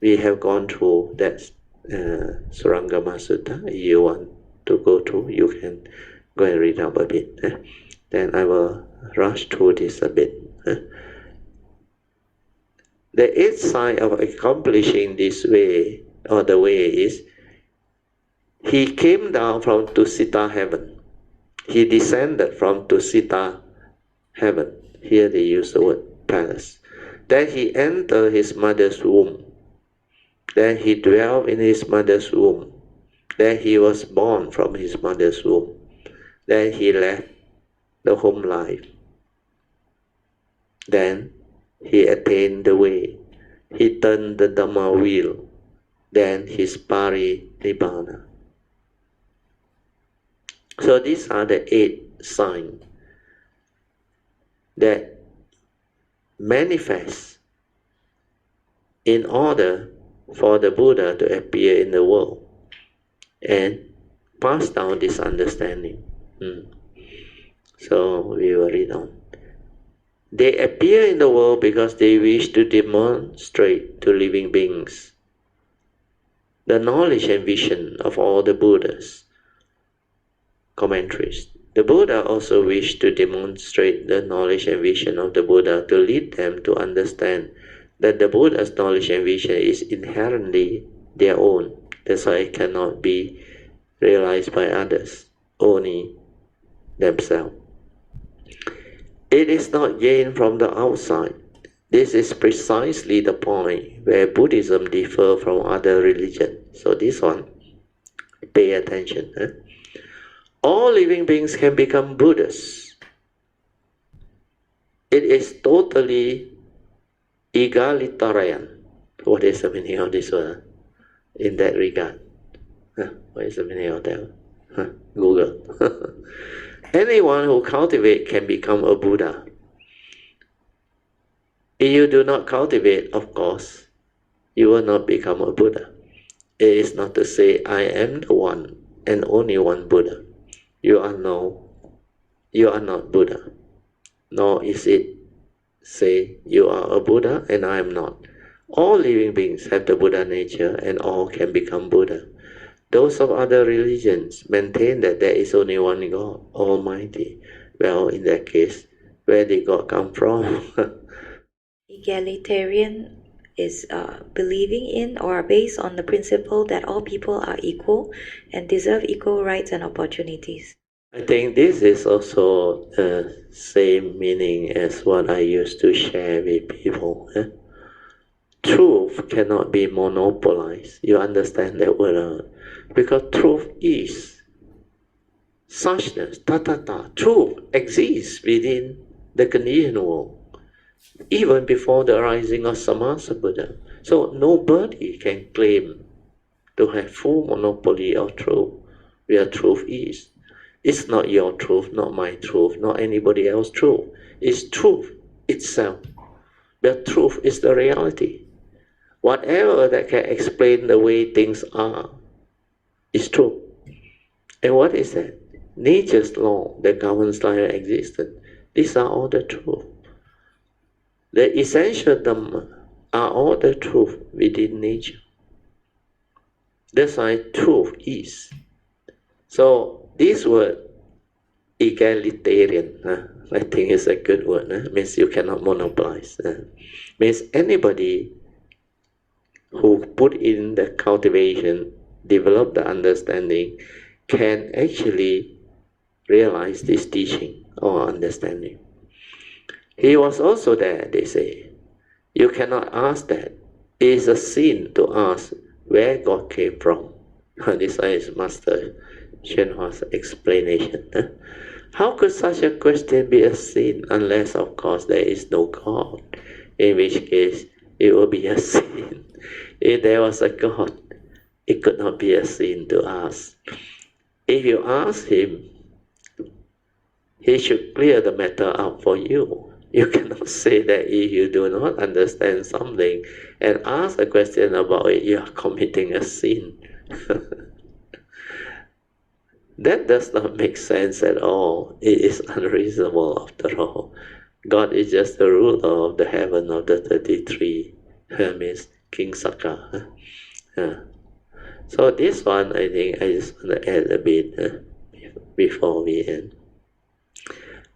We have gone through that Surangama Sutta. If you want to go through, you can go and read up a bit. Then I will rush through this a bit. The eighth sign of accomplishing this way, or the way, is he came down from Tusita heaven. He descended from Tusita heaven. Here they use the word palace. Then he entered his mother's womb. Then he dwelt in his mother's womb. Then he was born from his mother's womb. Then he left the home life. Then he attained the way. He turned the Dhamma wheel. Then his Pari-nibbana. So these are the 8 signs that manifest in order for the Buddha to appear in the world and pass down this understanding. So we will read on. They appear in the world because they wish to demonstrate to living beings the knowledge and vision of all the Buddhas. Commentaries. The Buddha also wished to demonstrate the knowledge and vision of the Buddha to lead them to understand that the Buddha's knowledge and vision is inherently their own. That's why it cannot be realized by others, only themselves. It is not gained from the outside. This is precisely the point where Buddhism differs from other religions. So this one, pay attention. All living beings can become Buddhas. It is totally egalitarian. What is the meaning of this word in that regard? What is the meaning of that? Google. Anyone who cultivates can become a Buddha. If you do not cultivate, of course, you will not become a Buddha. It is not to say, I am the one and only one Buddha. You are not Buddha. Nor is it say, you are a Buddha and I am not. All living beings have the Buddha nature and all can become Buddha. Those of other religions maintain that there is only one God, Almighty. Well, in that case, where did God come from? Egalitarian is believing in or based on the principle that all people are equal and deserve equal rights and opportunities. I think this is also the same meaning as what I used to share with people. Truth cannot be monopolized. You understand that word? Because truth is suchness, truth exists within the conditioned world, even before the arising of Samasa Buddha. So nobody can claim to have full monopoly of truth, where truth is. It's not your truth, not my truth, not anybody else's truth. It's truth itself. The truth is the reality. Whatever that can explain the way things are is true. And what is that? Nature's law that governs life and existence. These are all the truth. The essential Dhamma are all the truth within nature. That's why truth is. So this word, egalitarian, I think is a good word. Means you cannot monopolize. Means anybody who put in the cultivation, develop the understanding, can actually realize this teaching or understanding. He was also there, they say. You cannot ask that. It is a sin to ask where God came from. This is Master Shenhua's explanation. How could such a question be a sin unless, of course, there is no God? In which case, it will be a sin. If there was a God, it could not be a sin to ask. If you ask him, he should clear the matter up for you. You cannot say that if you do not understand something and ask a question about it, you are committing a sin. That does not make sense at all. It is unreasonable after all. God is just the ruler of the heaven of the 33 hermits, King Saka. So this one, I think I just want to add a bit before we end.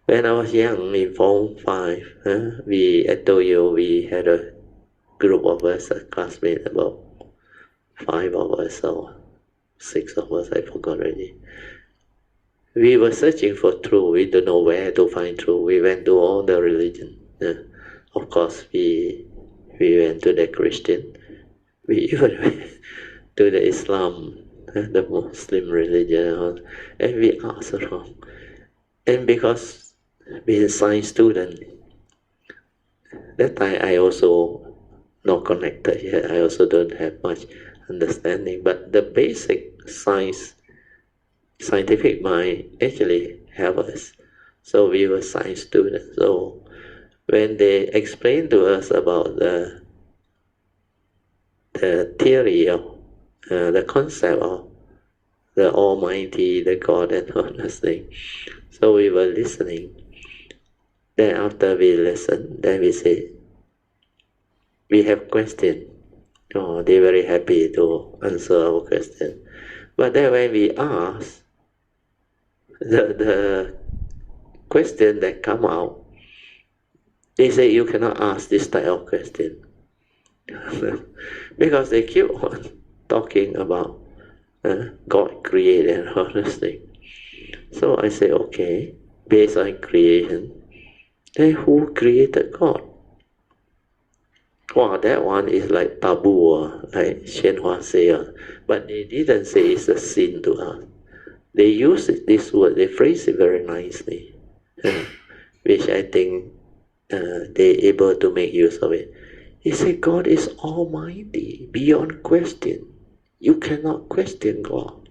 When I was young, in Form 5, I told you we had a group of us, a classmate, about 5 of us or 6 of us, I forgot already. We were searching for truth. We don't know where to find truth. We went to all the religion. Of course, we went to the Christian. We even went to the Islam, the Muslim religion, and we asked around. And because being a science student, that time I also not connected yet. I also don't have much understanding. But the basic scientific mind actually help us. So we were science students. So when they explained to us about the theory of the concept of the Almighty, the God, and all those things, so we were listening. Then after we listened, then we say, we have question. Oh, they're very happy to answer our question. But then when we ask, the question that come out, they say you cannot ask this type of question. Because they keep on talking about God created and all those things. So I say, okay, based on creation, then who created God? Wow, that one is like taboo, like宣化say, but they didn't say it's a sin to us. They use this word, they phrase it very nicely, which I think they're able to make use of it. He said, God is almighty, beyond question. You cannot question God.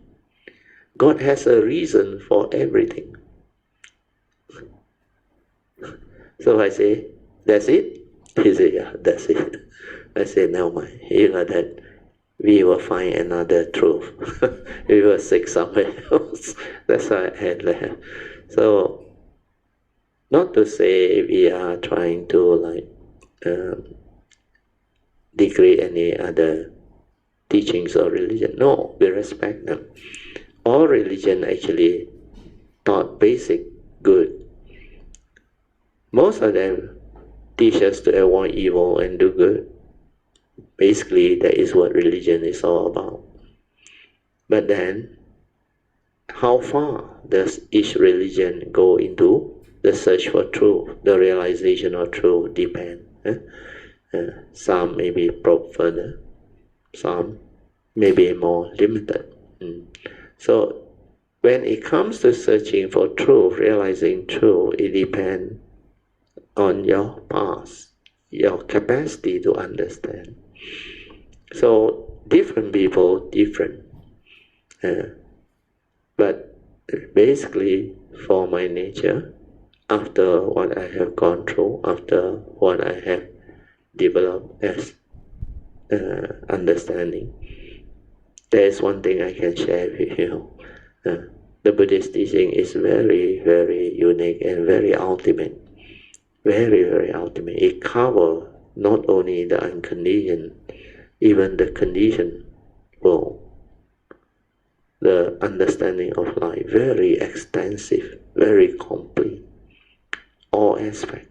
God has a reason for everything. So I say, that's it? He said, yeah, that's it. I said, never mind. You know that we will find another truth. We will seek somewhere else. That's why I had left. So, not to say we are trying to degrade any other teachings or religion. No, we respect them. All religion actually taught basic good. Most of them teach us to avoid evil and do good. Basically, that is what religion is all about. But then, how far does each religion go into the search for truth, the realization of truth? Depend. Some may be probe further, some may be more limited. So, when it comes to searching for truth, realizing truth, it depends on your path, your capacity to understand. So different people, different. But basically, for my nature, after what I have gone through, after what I have developed as understanding, there is one thing I can share with you. The Buddhist teaching is very, very unique and very ultimate. Very, very ultimate. It covers not only the unconditioned, even the conditioned world. The understanding of life, very extensive, very complete, all aspects.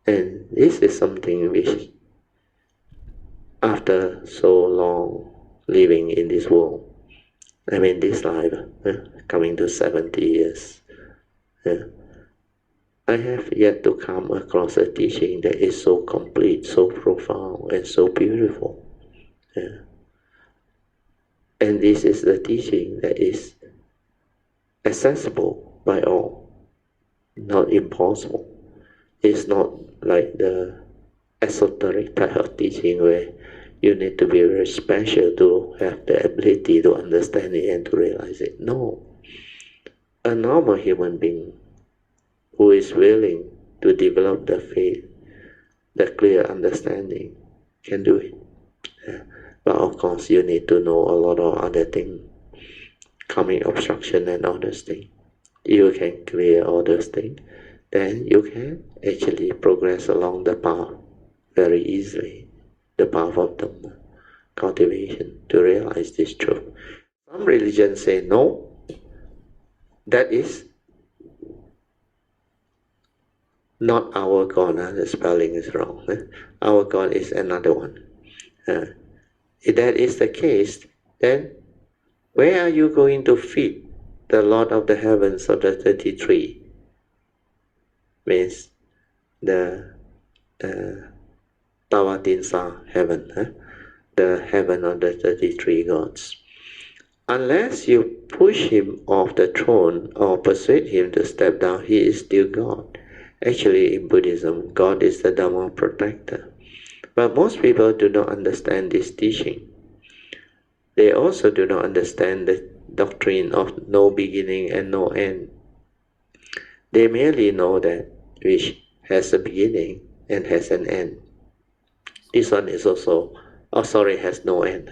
And this is something which, after so long living in this world, I mean this life, coming to 70 years, I have yet to come across a teaching that is so complete, so profound, and so beautiful. And this is the teaching that is accessible by all, not impossible. It's not like the esoteric type of teaching where you need to be very special to have the ability to understand it and to realize it. No. A normal human being who is willing to develop the faith, the clear understanding, can do it. But of course, you need to know a lot of other things, coming obstruction and all those things. You can clear all those things, then you can actually progress along the path very easily, the path of Dhamma, cultivation, to realize this truth. Some religions say no, that is not our God. The spelling is wrong. Our God is another one. If that is the case, then where are you going to fit the Lord of the Heavens of the 33? Means the Tawatinsa heaven, the heaven of the 33 gods. Unless you push him off the throne or persuade him to step down, he is still God. Actually, in Buddhism, God is the Dhamma protector. But most people do not understand this teaching. They also do not understand the doctrine of no beginning and no end. They merely know that which has a beginning and has an end. This one is also, has no end.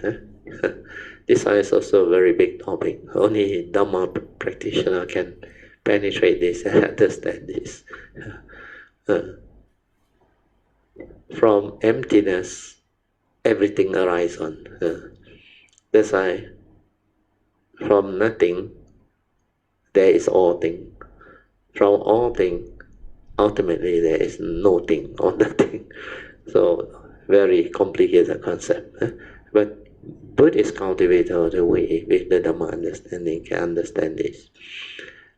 This one is also a very big topic. Only Dhamma practitioner can penetrate this and understand this. From emptiness, everything arises on. That's why from nothing, there is all thing. From all thing, ultimately there is no thing or nothing. So very complicated concept. But Buddhist cultivator of the way with the Dhamma understanding can understand this.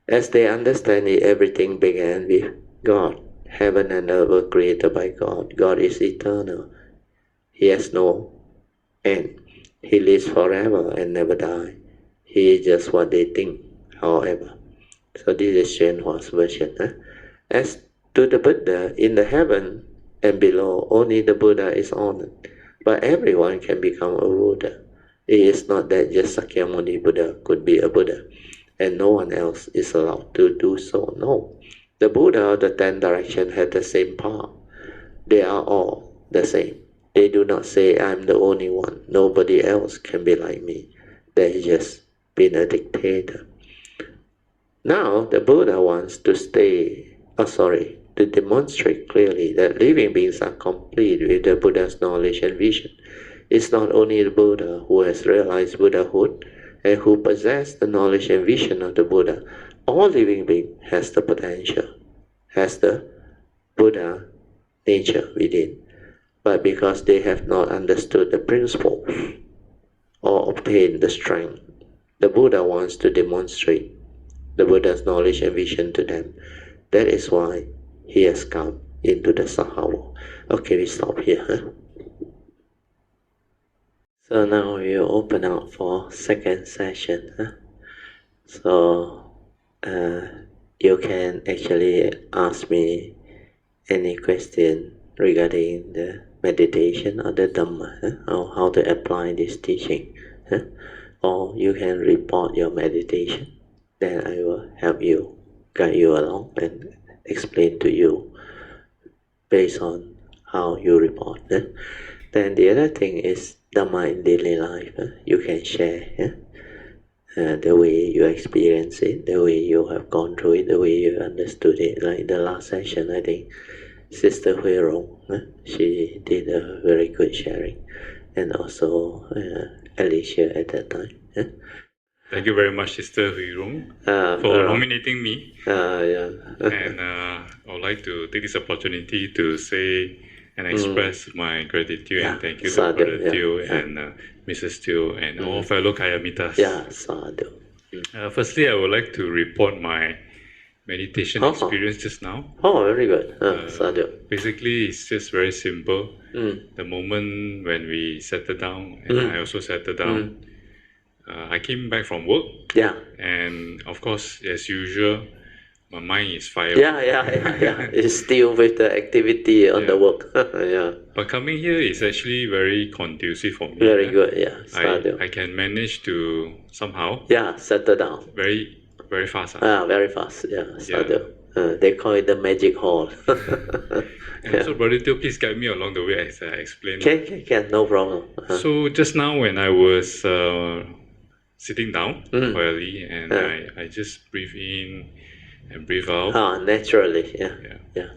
As they understand it, everything began with God. Heaven and earth were created by God. God is eternal. He has no end. He lives forever and never die. He is just what they think, however. So this is Hsuan's version. As to the Buddha, in the heaven and below, only the Buddha is honored. But everyone can become a Buddha. It is not that just Sakyamuni Buddha could be a Buddha, and no one else is allowed to do so. No. The Buddha of the 10 directions had the same power. They are all the same. They do not say, I'm the only one. Nobody else can be like me. They just been a dictator. Now, the Buddha wants to to demonstrate clearly that living beings are complete with the Buddha's knowledge and vision. It's not only the Buddha who has realized Buddhahood and who possesses the knowledge and vision of the Buddha. All living being has the potential, has the Buddha nature within. But because they have not understood the principles or obtained the strength, the Buddha wants to demonstrate the Buddha's knowledge and vision to them. That is why he has come into the Sahara. Okay, we stop here. So now we will open up for second session. So you can actually ask me any question regarding the meditation or the Dhamma, or how to apply this teaching. Or you can report your meditation. Then I will help you, guide you along and explain to you based on how you report. Then the other thing is Dhamma in daily life. You can share the way you experience it, the way you have gone through it, the way you understood it. Like the last session, I think Sister Hui Rong, she did a very good sharing, and also Alicia at that time. Thank you very much, Sister Hui Rong, for nominating me. And I would like to take this opportunity to say and express my gratitude and thank you to Brother Teo and Mrs. Teo and all fellow Kayamitas. Firstly, I would like to report my meditation experience just now. Oh, very good. Sadhu. Basically, it's just very simple. The moment when we settled down, and I also settled down, I came back from work. And of course, as usual, my mind is fired. Yeah. It's still with the activity on the work. Yeah. But coming here is actually very conducive for me. Very good. Yeah. I can manage to somehow. Settle down. Very fast. Very fast. Yeah. They call it the magic hall. So, Brother Teo, please guide me along the way as I explain. Can, no problem. So just now when I was sitting down quietly, and I just breathe in and breathe out. Naturally. Yeah.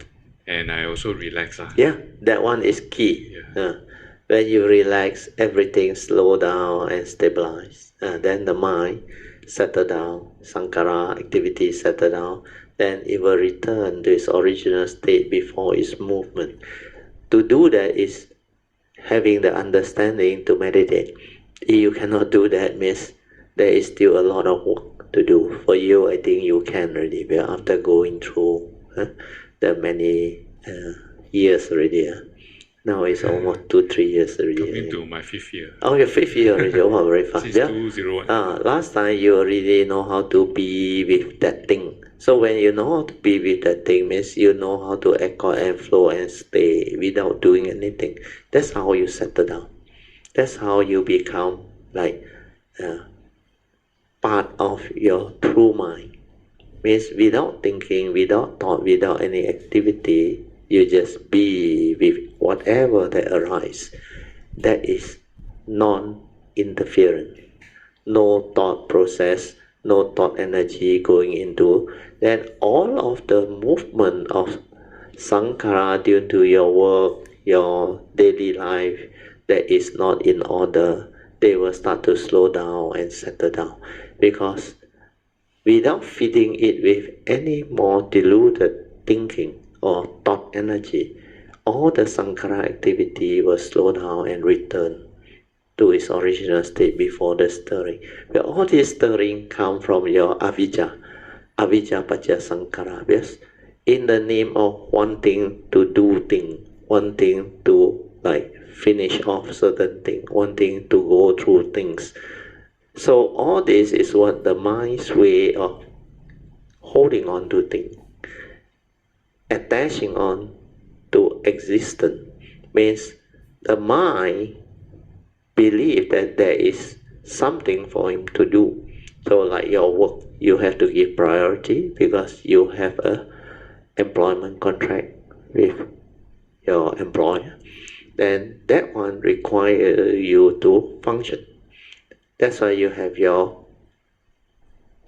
And I also relax. That one is key. When you relax, everything slow down and stabilize. Then the mind settle down, sankhara activity settle down. Then it will return to its original state before its movement. To do that is having the understanding to meditate. If you cannot do that, means there is still a lot of work to do. For you, I think you can already. But after going through the many years already. Now it's almost 2-3 years already. Coming to my 5th year. Oh, your 5th year already. Oh, very fast. Since 2001. Last time you already know how to be with that thing. So when you know how to be with that thing, means you know how to accord and flow and stay without doing anything. That's how you settle down. That's how you become like part of your true mind. Means without thinking, without thought, without any activity, you just be with whatever that arises. That is non-interference. No thought process, no thought energy going into. Then all of the movement of sankhara due to your work, your daily life, that is not in order, they will start to slow down and settle down. Because without feeding it with any more diluted thinking or thought energy, all the sankhara activity will slow down and return to its original state before the stirring. But all this stirring come from your avijja paccaya sankhara. Yes, in the name of wanting to do thing, wanting to finish off certain thing, wanting to go through things. So all this is what the mind's way of holding on to things, attaching on to existence. Means the mind believe that there is something for him to do. So like your work, you have to give priority because you have a employment contract with your employer. Then that one requires you to function. That's why you have your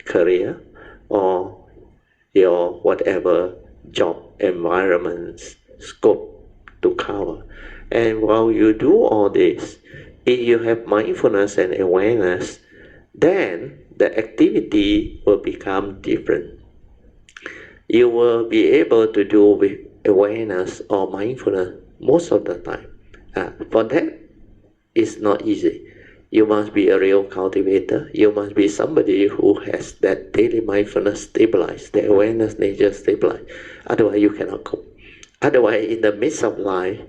career or your whatever job environments scope to cover. And while you do all this, if you have mindfulness and awareness, then the activity will become different. You will be able to do with awareness or mindfulness most of the time. For that, it's not easy. You must be a real cultivator. You must be somebody who has that daily mindfulness stabilized, the awareness nature stabilized. Otherwise, you cannot cope. Otherwise, in the midst of life,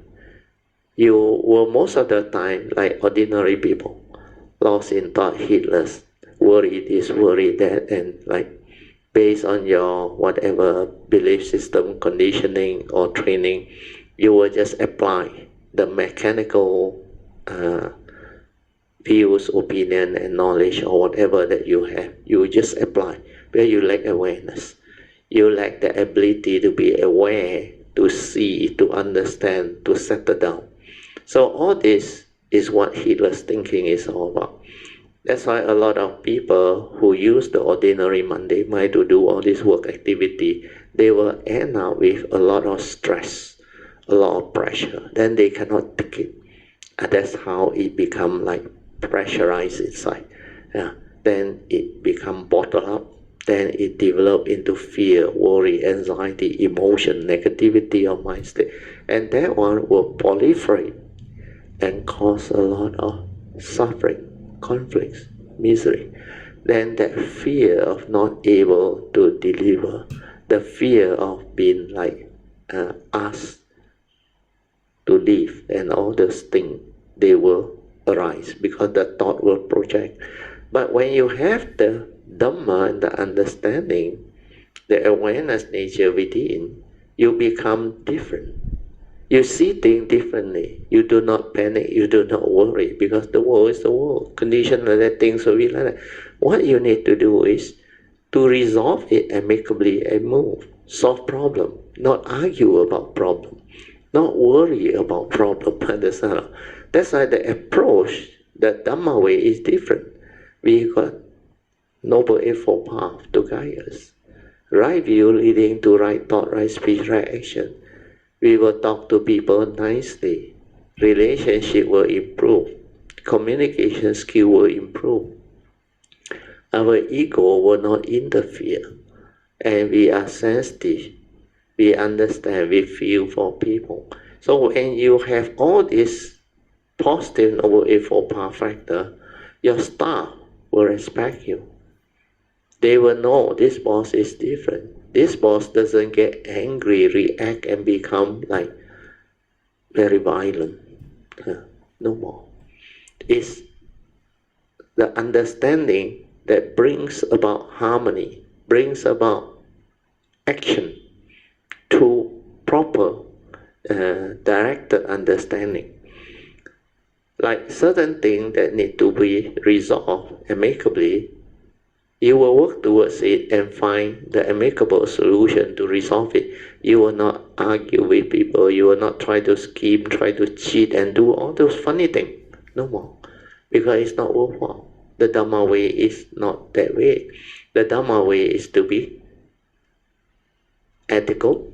you will most of the time like ordinary people, lost in thought, heedless, worry this, worry that, and based on your whatever belief system, conditioning or training, you will just apply the mechanical views, opinion, and knowledge or whatever that you have. You just apply where you lack awareness. You lack the ability to be aware, to see, to understand, to settle down. So all this is what heedless thinking is all about. That's why a lot of people who use the ordinary Monday mind to do all this work activity, they will end up with a lot of stress, a lot of pressure. Then they cannot take it. And that's how it become pressurized inside. Then it become bottled up. Then it develop into fear, worry, anxiety, emotion, negativity of mind state. And that one will proliferate and cause a lot of suffering, conflicts, misery. Then that fear of not able to deliver, the fear of being asked to leave, and all those things, they will arise because the thought will project. But when you have the Dhamma and the understanding, the awareness nature within, you become different. You see things differently. You do not panic. You do not worry, because the world is the world. Conditions like that, things will be like that. What you need to do is to resolve it amicably and move. Solve problem, not argue about problem, not worry about problem. Understand? That's why the approach, the Dhamma way, is different. We got Noble Eightfold Path to guide us. Right view leading to right thought, right speech, right action. We will talk to people nicely. Relationship will improve. Communication skill will improve. Our ego will not interfere. And we are sensitive. We understand, we feel for people. So when you have all this positive Noble Eightfold Path factor, your staff will respect you. They will know this boss is different. This boss doesn't get angry, react, and become like very violent. No more. It's the understanding that brings about harmony, brings about action to proper directed understanding. Like certain things that need to be resolved amicably, you will work towards it and find the amicable solution to resolve it. You will not argue with people. You will not try to scheme, try to cheat and do all those funny things. No more. Because it's not worthwhile. The Dhamma way is not that way. The Dhamma way is to be ethical,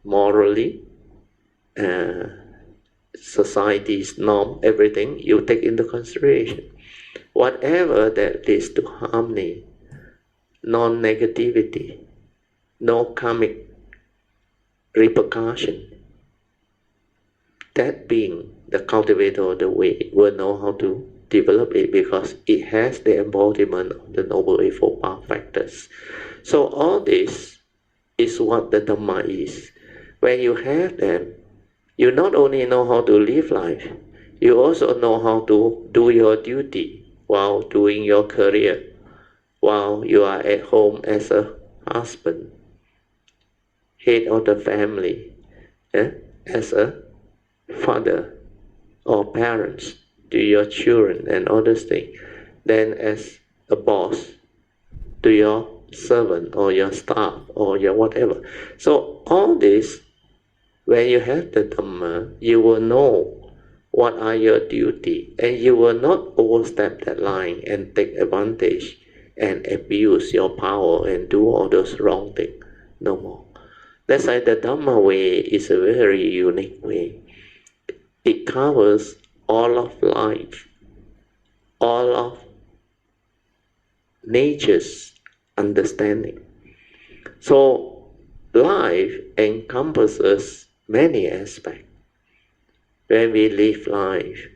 morally, society's norm, everything you take into consideration. Whatever that leads to harmony, non-negativity, no karmic repercussion, that being the cultivator of the way will know how to develop it, because it has the embodiment of the Noble Eightfold Path factors. So all this is what the Dhamma is. When you have them, you not only know how to live life, you also know how to do your duty while doing your career, while you are at home as a husband, head of the family, as a father or parents to your children and all those things, then as a boss to your servant or your staff or your whatever. So all this, when you have the Dhamma, you will know what are your duty, and you will not overstep that line and take advantage and abuse your power and do all those wrong things. No more. That's why the Dhamma way is a very unique way. It covers all of life, all of nature's understanding. So life encompasses many aspects. When we live life,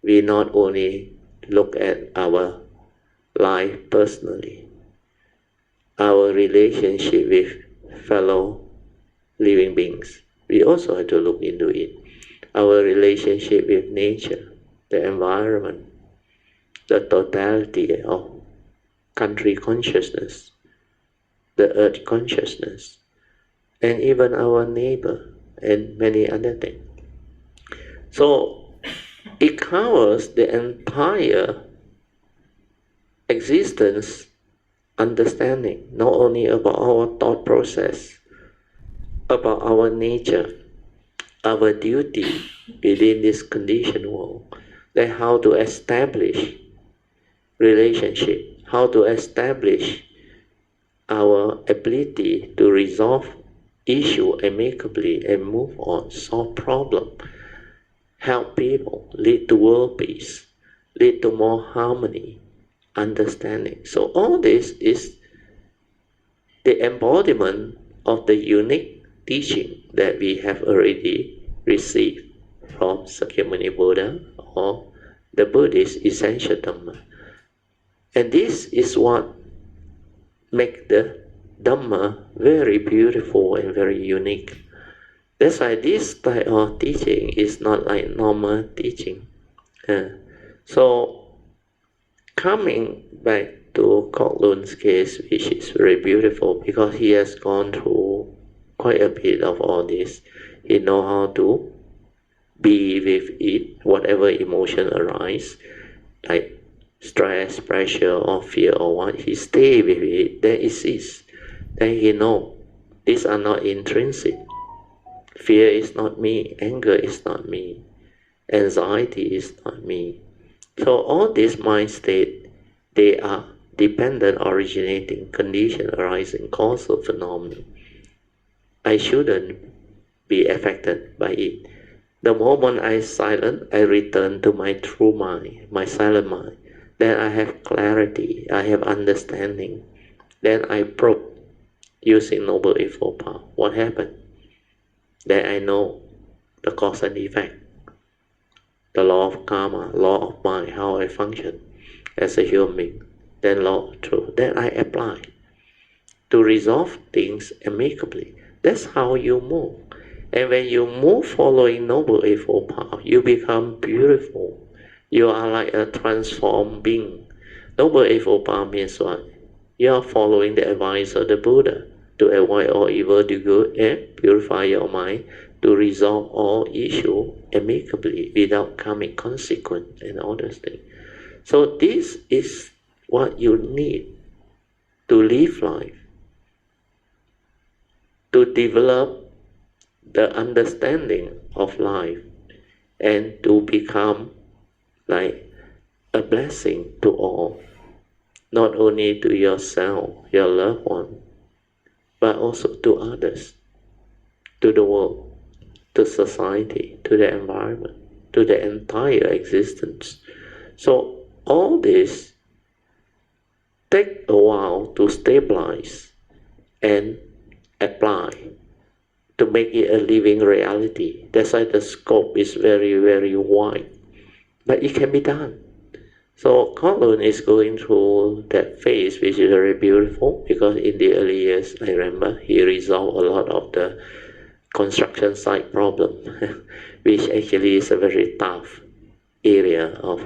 we not only look at our life personally, our relationship with fellow living beings, we also have to look into it. Our relationship with nature, the environment, the totality of country consciousness, the earth consciousness, and even our neighbor and many other things. So it covers the entire existence understanding, not only about our thought process, about our nature, our duty within this conditioned world, then how to establish relationship, how to establish our ability to resolve issue amicably and move on, solve problem, help people, lead to world peace, lead to more harmony, understanding. So all this is the embodiment of the unique teaching that we have already received from Sakyamuni Buddha or the Buddhist essential Dhamma. And this is what makes the Dhamma very beautiful and very unique. That's why this type of teaching is not like normal teaching. So coming back to Kok Loon's case, which is very beautiful because he has gone through quite a bit of all this. He knows how to be with it, whatever emotion arise, like stress, pressure, or fear, or what. He stay with it. Then it cease. Then he know these are not intrinsic. Fear is not me. Anger is not me. Anxiety is not me. So all these mind state, they are dependent, originating, condition, arising, causal phenomenon. I shouldn't be affected by it. The moment I silent, I return to my true mind, my silent mind. Then I have clarity, I have understanding. Then I probe using Noble Eightfold Path. What happened? Then I know the cause and effect, the law of karma, law of mind, how I function as a human being. Then law of truth. Then I apply to resolve things amicably. That's how you move. And when you move following Noble Eightfold Path, you become beautiful. You are like a transformed being. Noble Eightfold Path means what? You are following the advice of the Buddha to avoid all evil, do good, and purify your mind, to resolve all issues amicably without karmic consequence and all those things. So this is what you need to live life, to develop the understanding of life, and to become like a blessing to all, not only to yourself, your loved one, but also to others, to the world, to society, to the environment, to the entire existence. So all this take a while to stabilize and apply, to make it a living reality. That's why the scope is very, very wide. But it can be done. So Kok Loon is going through that phase, which is very beautiful, because in the early years, I remember, he resolved a lot of the construction site problem, which actually is a very tough area of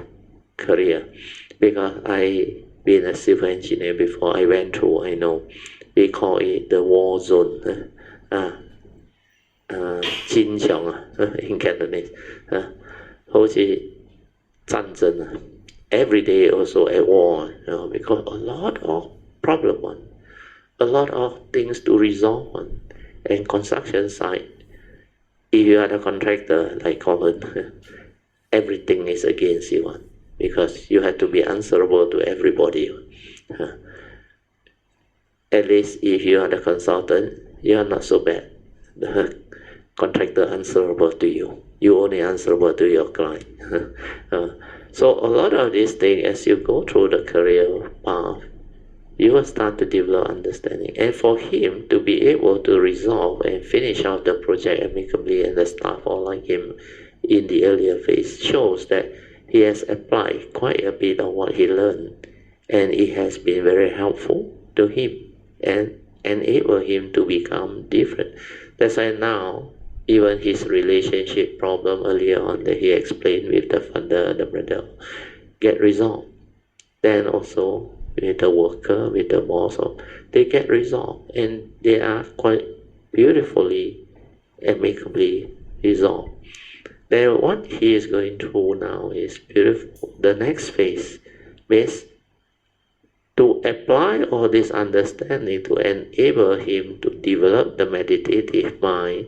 career. Because I been a civil engineer before, I went through, I know, we call it the war zone. Jin Xiong in Cantonese, 好似戰爭 every day also at war, because a lot of problem, a lot of things to resolve on, and construction site, if you are the contractor like Kok Loon, everything is against you, because you have to be answerable to everybody. At least if you are the consultant, you are not so bad. The contractor answerable to you. You only answerable to your client. So a lot of these things, as you go through the career path, you will start to develop understanding. And for him to be able to resolve and finish out the project amicably, and the staff all like him in the earlier phase, shows that he has applied quite a bit of what he learned, and it has been very helpful to him and enable him to become different. That's why now, even his relationship problem earlier on that he explained with the father, the brother, get resolved. Then also with the worker, with the boss, they get resolved, and they are quite beautifully, amicably resolved. Then what he is going through now is beautiful. The next phase is to apply all this understanding to enable him to develop the meditative mind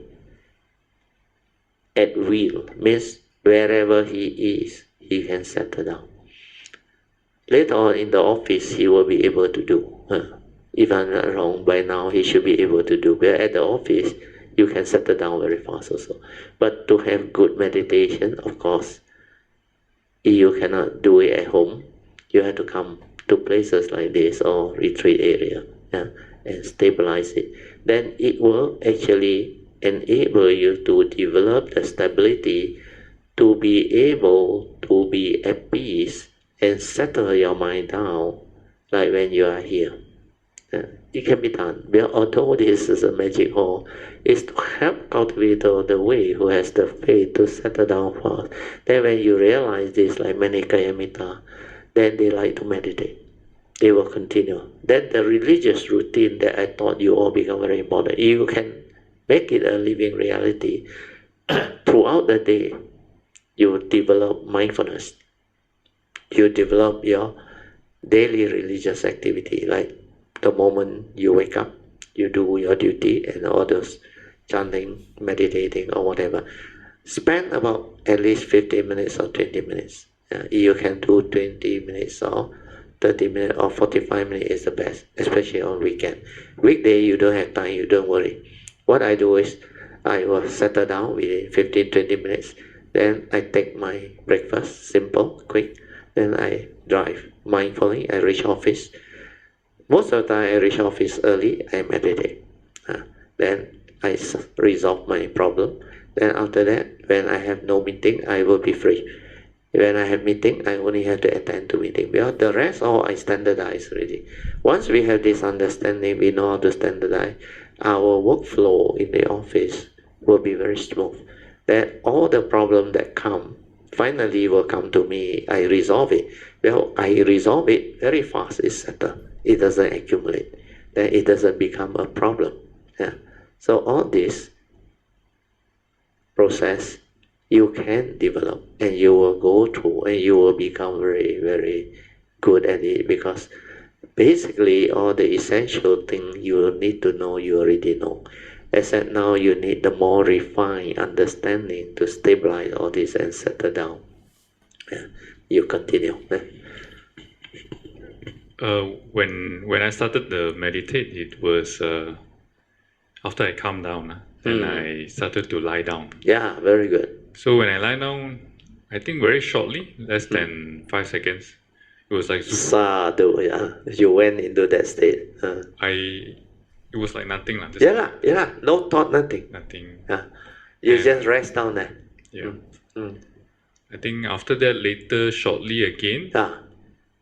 at will. Means wherever he is, he can settle down. Later on in the office, he will be able to do. If I'm not wrong, by now he should be able to do. But at the office, you can settle down very fast also. But to have good meditation, of course, if you cannot do it at home, you have to come to places like this or retreat area, and stabilize it. Then it will actually enable you to develop the stability to be able to be at peace and settle your mind down, like when you are here. It can be done. But although this is a magic hall, it's to help cultivator the way who has the faith to settle down fast. Then when you realize this, like many Kayamita, then they like to meditate. they will continue. Then the religious routine that I taught you all become very important. You can make it a living reality. Throughout the day, you develop mindfulness. You develop your daily religious activity, like the moment you wake up, you do your duty and all those chanting, meditating or whatever. Spend about at least 15 minutes or 20 minutes. You can do 20 minutes or 30 minutes or 45 minutes is the best, especially on weekend. Weekday you don't have time, you don't worry. What I do is I will settle down within 15-20 minutes. Then I take my breakfast, simple, quick. Then I drive mindfully. I reach office. Most of the time I reach office early, I meditate. Then I resolve my problem. Then after that, when I have no meeting, I will be free. When I have meeting, I only have to attend to meeting. Because the rest all I standardize already. Once we have this understanding, we know how to standardize, our workflow in the office will be very smooth. Then all the problems that come, finally will come to me, I resolve it. Well, I resolve it very fast, it's settled. It doesn't accumulate. Then it doesn't become a problem. So all this process you can develop, and you will go through, and you will become very, very good at it, because basically all the essential things you need to know, you already know. Except now you need the more refined understanding to stabilize all this and settle down. You continue. When I started the meditate, it was after I calmed down, and I started to lie down. Yeah, very good. So when I lie down, I think very shortly, less than 5 seconds, it was like Sadhu, yeah. You went into that state. It was like nothing. Yeah. No thought, nothing. Nothing. You just rest down there. Yeah. I think after that, later, shortly again,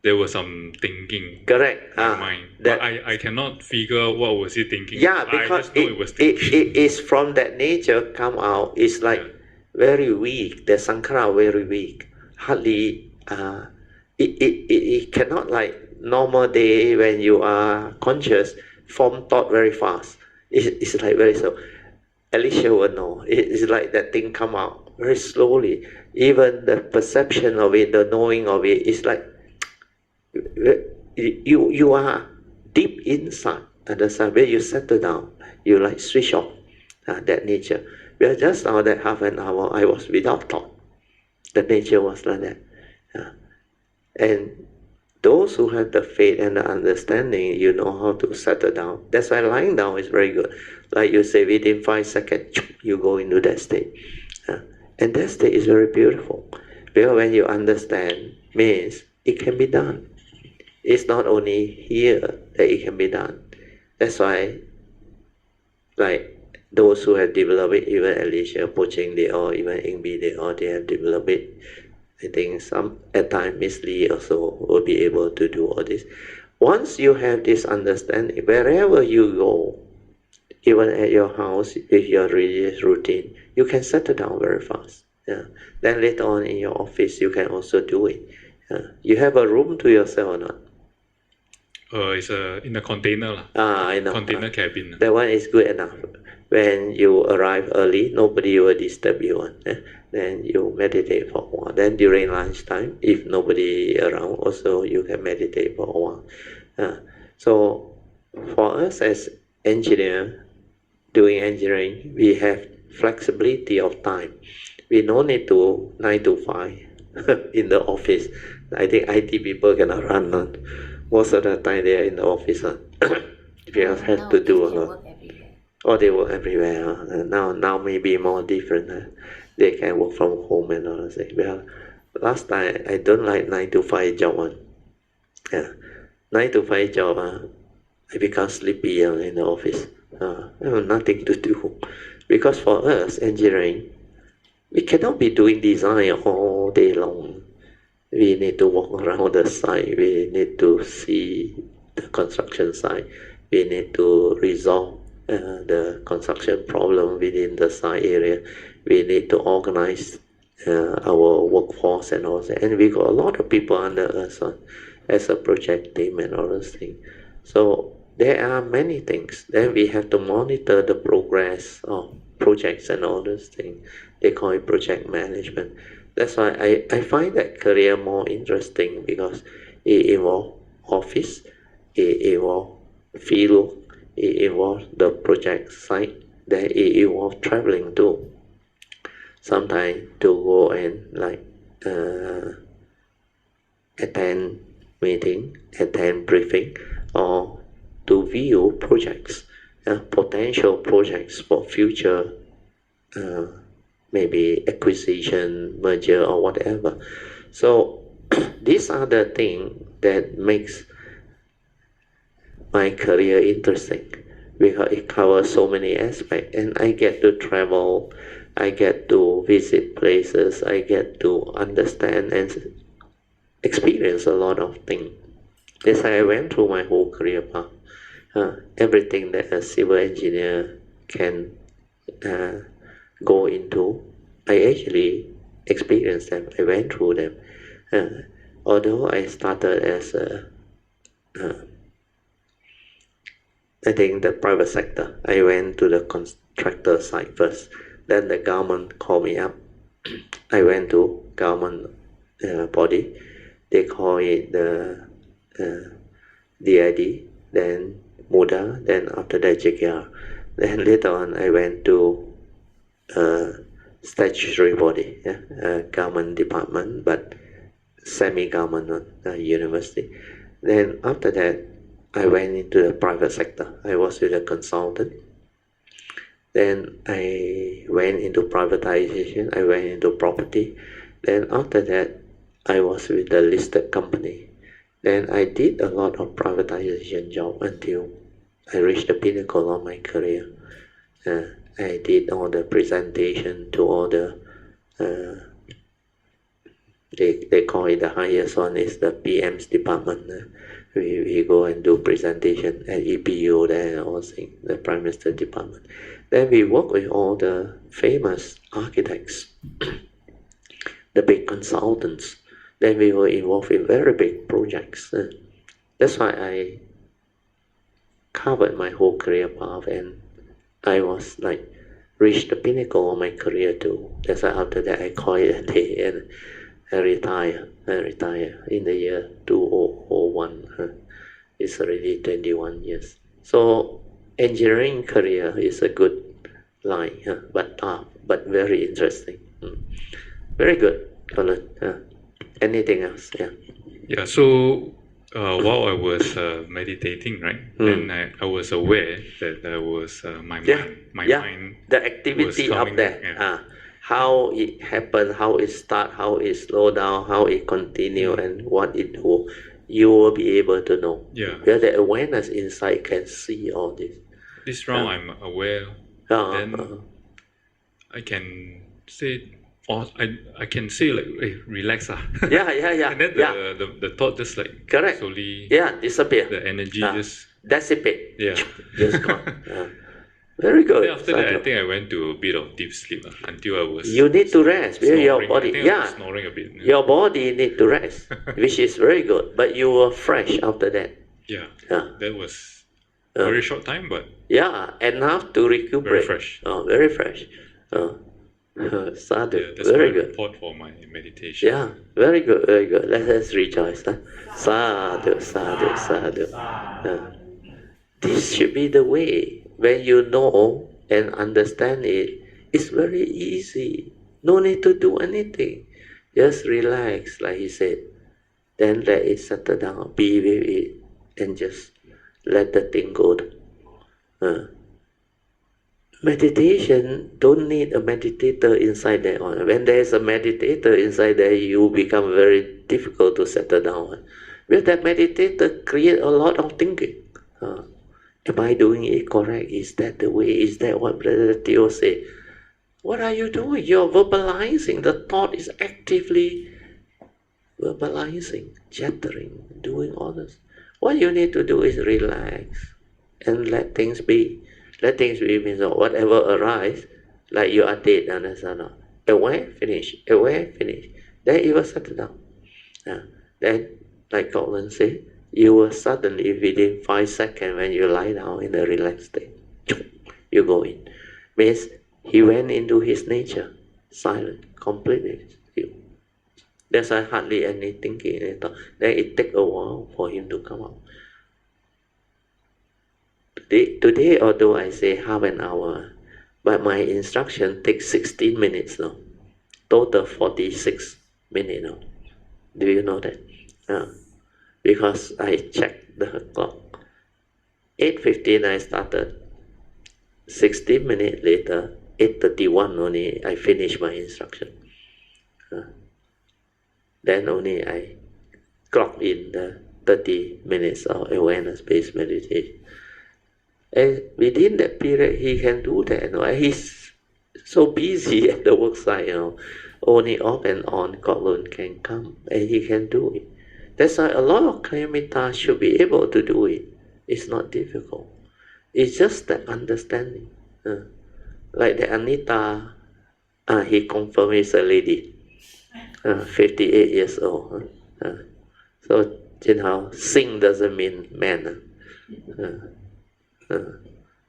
there was some thinking. Correct. In my mind. But I cannot figure out what was he thinking. Yeah, because it is from that nature come out. It's like very weak. The Sankara very weak. Hardly, it cannot like normal day when you are conscious, form thought very fast. It's like very slow. Alicia will know. It's like that thing come out very slowly. Even the perception of it, the knowing of it, is like you are deep inside. Understand? Where you settle down, you like switch off that nature. Well, just now that half an hour, I was without thought. The nature was like that. And those who have the faith and the understanding, you know how to settle down. That's why lying down is very good. Like you say, within 5 seconds, you go into that state. And that state is very beautiful. Because when you understand, means it can be done. It's not only here that it can be done. That's why, like, those who have developed it, even Alicia, Poching, or even Ingbi, they have developed it. I think some, at times, Miss Lee also will be able to do all this. Once you have this understanding, wherever you go, even at your house, with your religious routine, you can settle down very fast. Then later on in your office, you can also do it. You have a room to yourself or not? It's in a container. I know. Container cabin. That one is good enough. When you arrive early, nobody will disturb you. Then you meditate for a while. Then during lunchtime, if nobody around, also you can meditate for a while. So for us as engineer, doing engineering, we have flexibility of time. We don't need to 9 to 5 in the office. I think IT people cannot run on. Most of the time they are in the office. Because have to do a lot. They work everywhere. Now maybe more different. They can work from home and all that. Well, last time I don't like 9 to 5 job. 9 to 5 job, I become sleepy in the office. I have nothing to do. Because for us, engineering, we cannot be doing design all day long. We need to walk around the site. We need to see the construction site. We need to resolve the construction problem within the site area. We need to organize our workforce and all that. And we got a lot of people under us. as a project team and all those things. So there are many things. Then we have to monitor the progress of projects and all those things. They call it project management. That's why I find that career more interesting, because it involves office, it involves field, it involves the project site, then it involves traveling too. Sometimes to go and attend meeting, attend briefing, or to view projects, potential projects for future maybe acquisition, merger, or whatever. So these are the things that makes my career interesting, because it covers so many aspects, and I get to travel, I get to visit places, I get to understand and experience a lot of things. As I went through my whole career path, everything that a civil engineer can go into, I actually experienced them. I went through them. Although I started as I think the private sector, I went to the contractor side first. Then the government called me up. I went to government body. They call it the DID, then MUDA, then after that JKR. Then later on I went to statutory body, government department, but semi-government university. Then after that I went into the private sector. I was with a consultant. Then I went into privatization. I went into property. Then after that I was with the listed company. Then I did a lot of privatization job until I reached the pinnacle of my career. I did all the presentation to all the they call it the highest one is the PM's department. We go and do presentation at EPU there, also the Prime Minister department. Then we work with all the famous architects, the big consultants. Then we were involved in very big projects. That's why I covered my whole career path, and I was reached the pinnacle of my career too. That's why after that I call it a day and I retire in the year 2001. It's already 21 years. So engineering career is a good line, but very interesting. Very good, Colin. Anything else? Yeah, so while I was meditating, right, then I was aware that there was my mind. The activity up there. How it happened, how it start, how it slow down, how it continue, and what it do. You will be able to know. Yeah. Where the awareness inside can see all this. This round I'm aware. Then I can say, or I can say hey, relax. Yeah. And then the thought just correct. Slowly disappear. The energy just dissipate. Yeah. Just gone. Very good. Then after that, I think I went to a bit of deep sleep until I was. You need to rest. Your body, I was snoring a bit. Your body need to rest, which is very good. But you were fresh after that. Yeah. That was a very short time, but. Yeah, enough to recuperate. Very fresh. Very fresh. Sadhu. Yeah, that's very my good. report for my meditation. Yeah, very good, very good. Let us rejoice. Sadhu. This should be the way. When you know and understand it, it's very easy. No need to do anything. Just relax, like he said. Then let it settle down. Be with it. And just let the thing go. Meditation don't need a meditator inside there. When there is a meditator inside there, you become very difficult to settle down. Because that meditator create a lot of thinking. Am I doing it correct? Is that the way? Is that what Brother Theo said? What are you doing? You're verbalizing. The thought is actively verbalizing, chattering, doing all this. What you need to do is relax and let things be. Let things be means whatever arises, like you are dead, aware, finish, aware, finish. Then it will settle down. Then like Kok Loon said, you will suddenly, within 5 seconds when you lie down in a relaxed state, you go in. Means he went into his nature, silent, completely still. There's hardly any thinking at all. Then it takes a while for him to come out. Today, although I say half an hour, but my instruction takes 16 minutes now. Total 46 minutes now. Do you know that? Because I checked the clock. 8:15 I started. 16 minutes later, 8:31 only I finished my instruction. Then only I clocked in the 30 minutes of awareness-based meditation. And within that period, he can do that. He's so busy at the work site, only off and on Kok Loon can come and he can do it. That's why a lot of Kayamita should be able to do it. It's not difficult. It's just the understanding. Like the Anita, he confirmed he's a lady, 58 years old. So, sing doesn't mean man.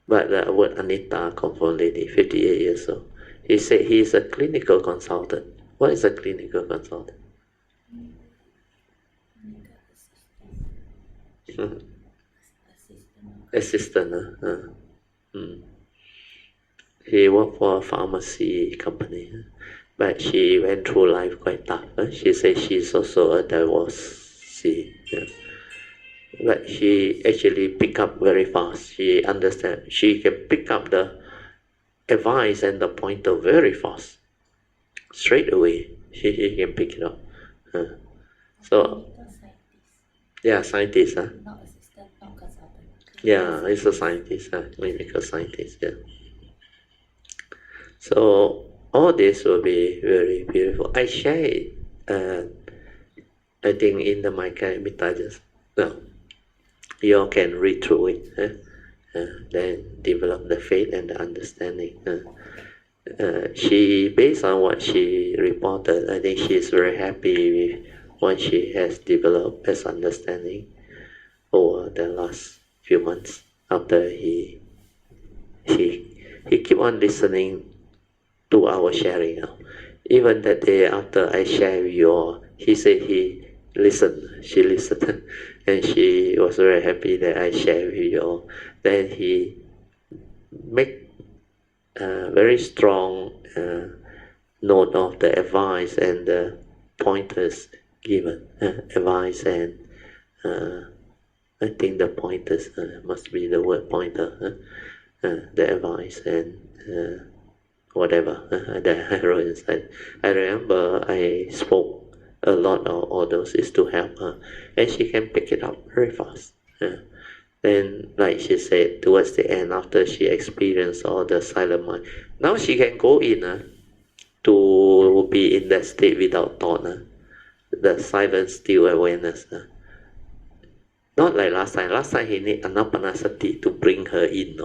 But the word Anita confirmed lady, 58 years old. He said he is a clinical consultant. What is a clinical consultant? Assistant. He worked for a pharmacy company, but she went through life quite tough. She said she's also a divorcee. But she actually pick up very fast. She understands. She can pick up the advice and the pointer very fast. Straight away, she can pick it up. So, yeah, scientist. Not assistant, not consultant. Yeah, it's a scientist, clinical scientist. Yeah. So all this will be very beautiful. I share it. I think in the Kayamita just now. You all can read through it, then develop the faith and the understanding. She, based on what she reported, I think she is very happy with what she has developed as understanding over the last few months after he keep on listening to our sharing. Even that day after I shared with you all, he said she listened, and she was very happy that I shared with you all. Then he make a very strong note of the advice and the pointers given. Advice and I think the pointers must be the word pointer. The advice and whatever that I wrote inside. I remember I spoke a lot of all those is to help her, and she can pick it up very fast. Then, like she said, towards the end, after she experienced all the silent mind, now she can go in to be in that state without thought. The silent, still awareness. Not like last time. Last time he need anapanasati to bring her in.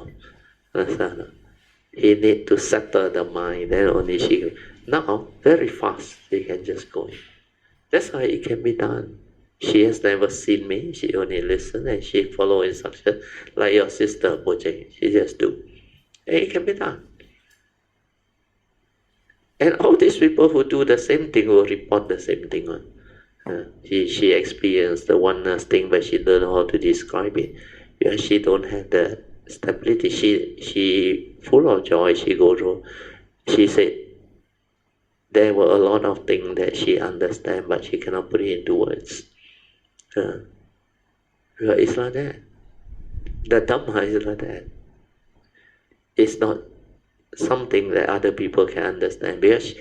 He need to settle the mind, then only she. Now, very fast, she can just go in. That's how it can be done. She has never seen me. She only listen and she follow instruction, like your sister Puja. She just do. And it can be done. And all these people who do the same thing will report the same thing. She experienced the oneness thing, but she don't know how to describe it. Because she don't have the stability. She full of joy. She go through. She said there were a lot of things that she understand, but she cannot put it into words. It's like that. The Dhamma is like that. It's not something that other people can understand, because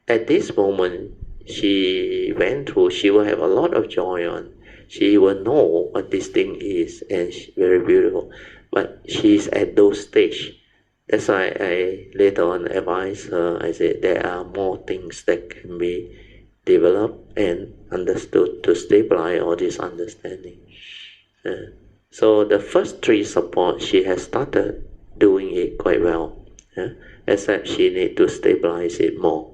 at this moment she went through, she will have a lot of joy on. She will know what this thing is, and very beautiful. But she's at those stage. That's why I later on advised her. I said there are more things that can be developed and understood to stabilize all this understanding. So the first three support, she has started doing it quite well. Except she need to stabilize it more.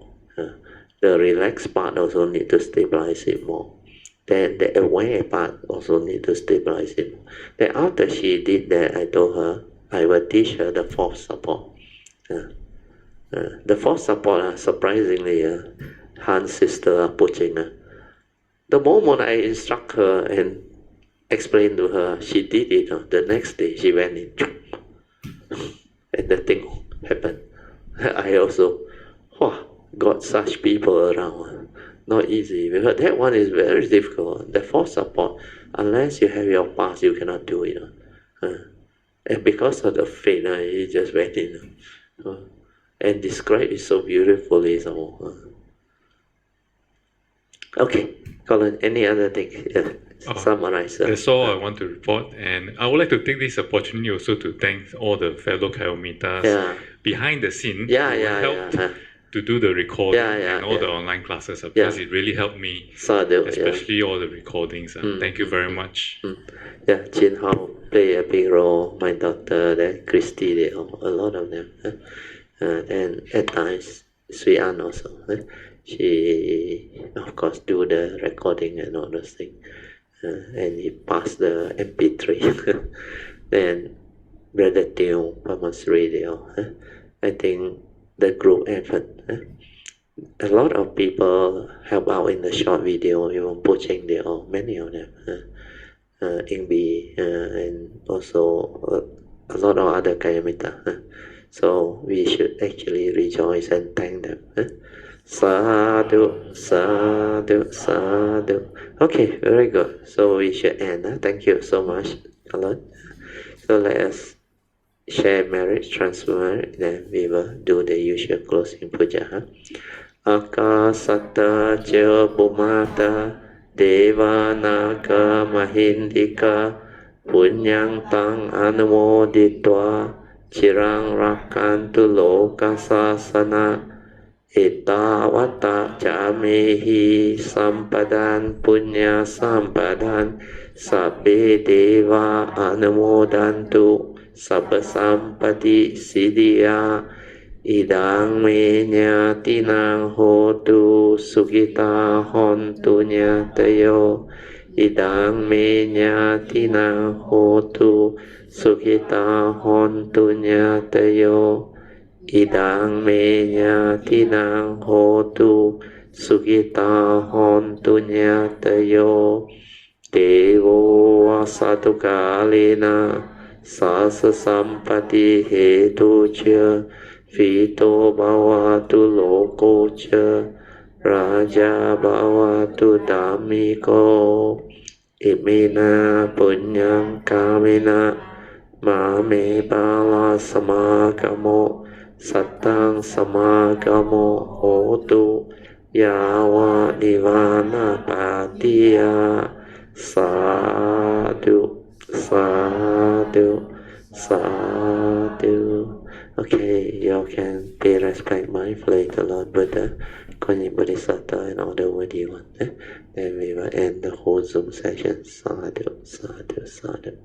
The relaxed part also need to stabilize it more. Then the aware part also need to stabilize it. Then after she did that, I told her I will teach her the fourth support. The fourth support, surprisingly, Han's sister Puja. The moment I instruct her and explain to her, she did it. The next day she went in, and the thing happened. I also, got such people around. Not easy, because that one is very difficult. The fourth support, unless you have your pass, you cannot do it. And because of the faith, he just went in and described it so beautifully. So, okay, Colin, any other thing? Summarize. That's all I want to report, and I would like to take this opportunity also to thank all the fellow Kayomitas behind the scene who helped to do the recording and all the online classes, because it really helped me, especially all the recordings. Thank you very much. Chin Hao play a big role. My daughter, Christy, a lot of them. And at times, Hsuan also. She, of course, do the recording and all those things. And he passed the MP3. Then Brother Teo, Pamas Radio. I think the group effort. A lot of people help out in the short video, even Pucheng, many of them. Ingbi, and also a lot of other Kayamita. So we should actually rejoice and thank them. Sadhu, sadhu, sadhu. Okay, very good. So we should end. Thank you so much, Alan. So let us share merit, transfer merit, then we will do the usual closing puja. Akasata ca bhumata deva naga mahindika punyang tang anumoditva chirang rakantu loka sasana Itawata jamehi sampadan punya sampadan sabbe deva anumodantu sabba sampati siddhya idang me nyatinang hotu sukita hontu nyatayo idang me nyatinang hotu sukita hontu nyatayo Idang me nyatinang hotu sukita hontu nyatayo Devo asatu kalena sasa sampati hetu cha Vito bhavatu loko cha Raja bhavatu dhammiko Imina punyang kamena Mame bala samakamo Satang samagamo hotu yawa nivana patiya sadhu sadhu sadhu. Okay, you can pay respect mindfully to Lord Buddha, Kuan Bodhisattva, and all the worthy ones. Then we will end the whole Zoom session. Sadhu sadhu sadhu.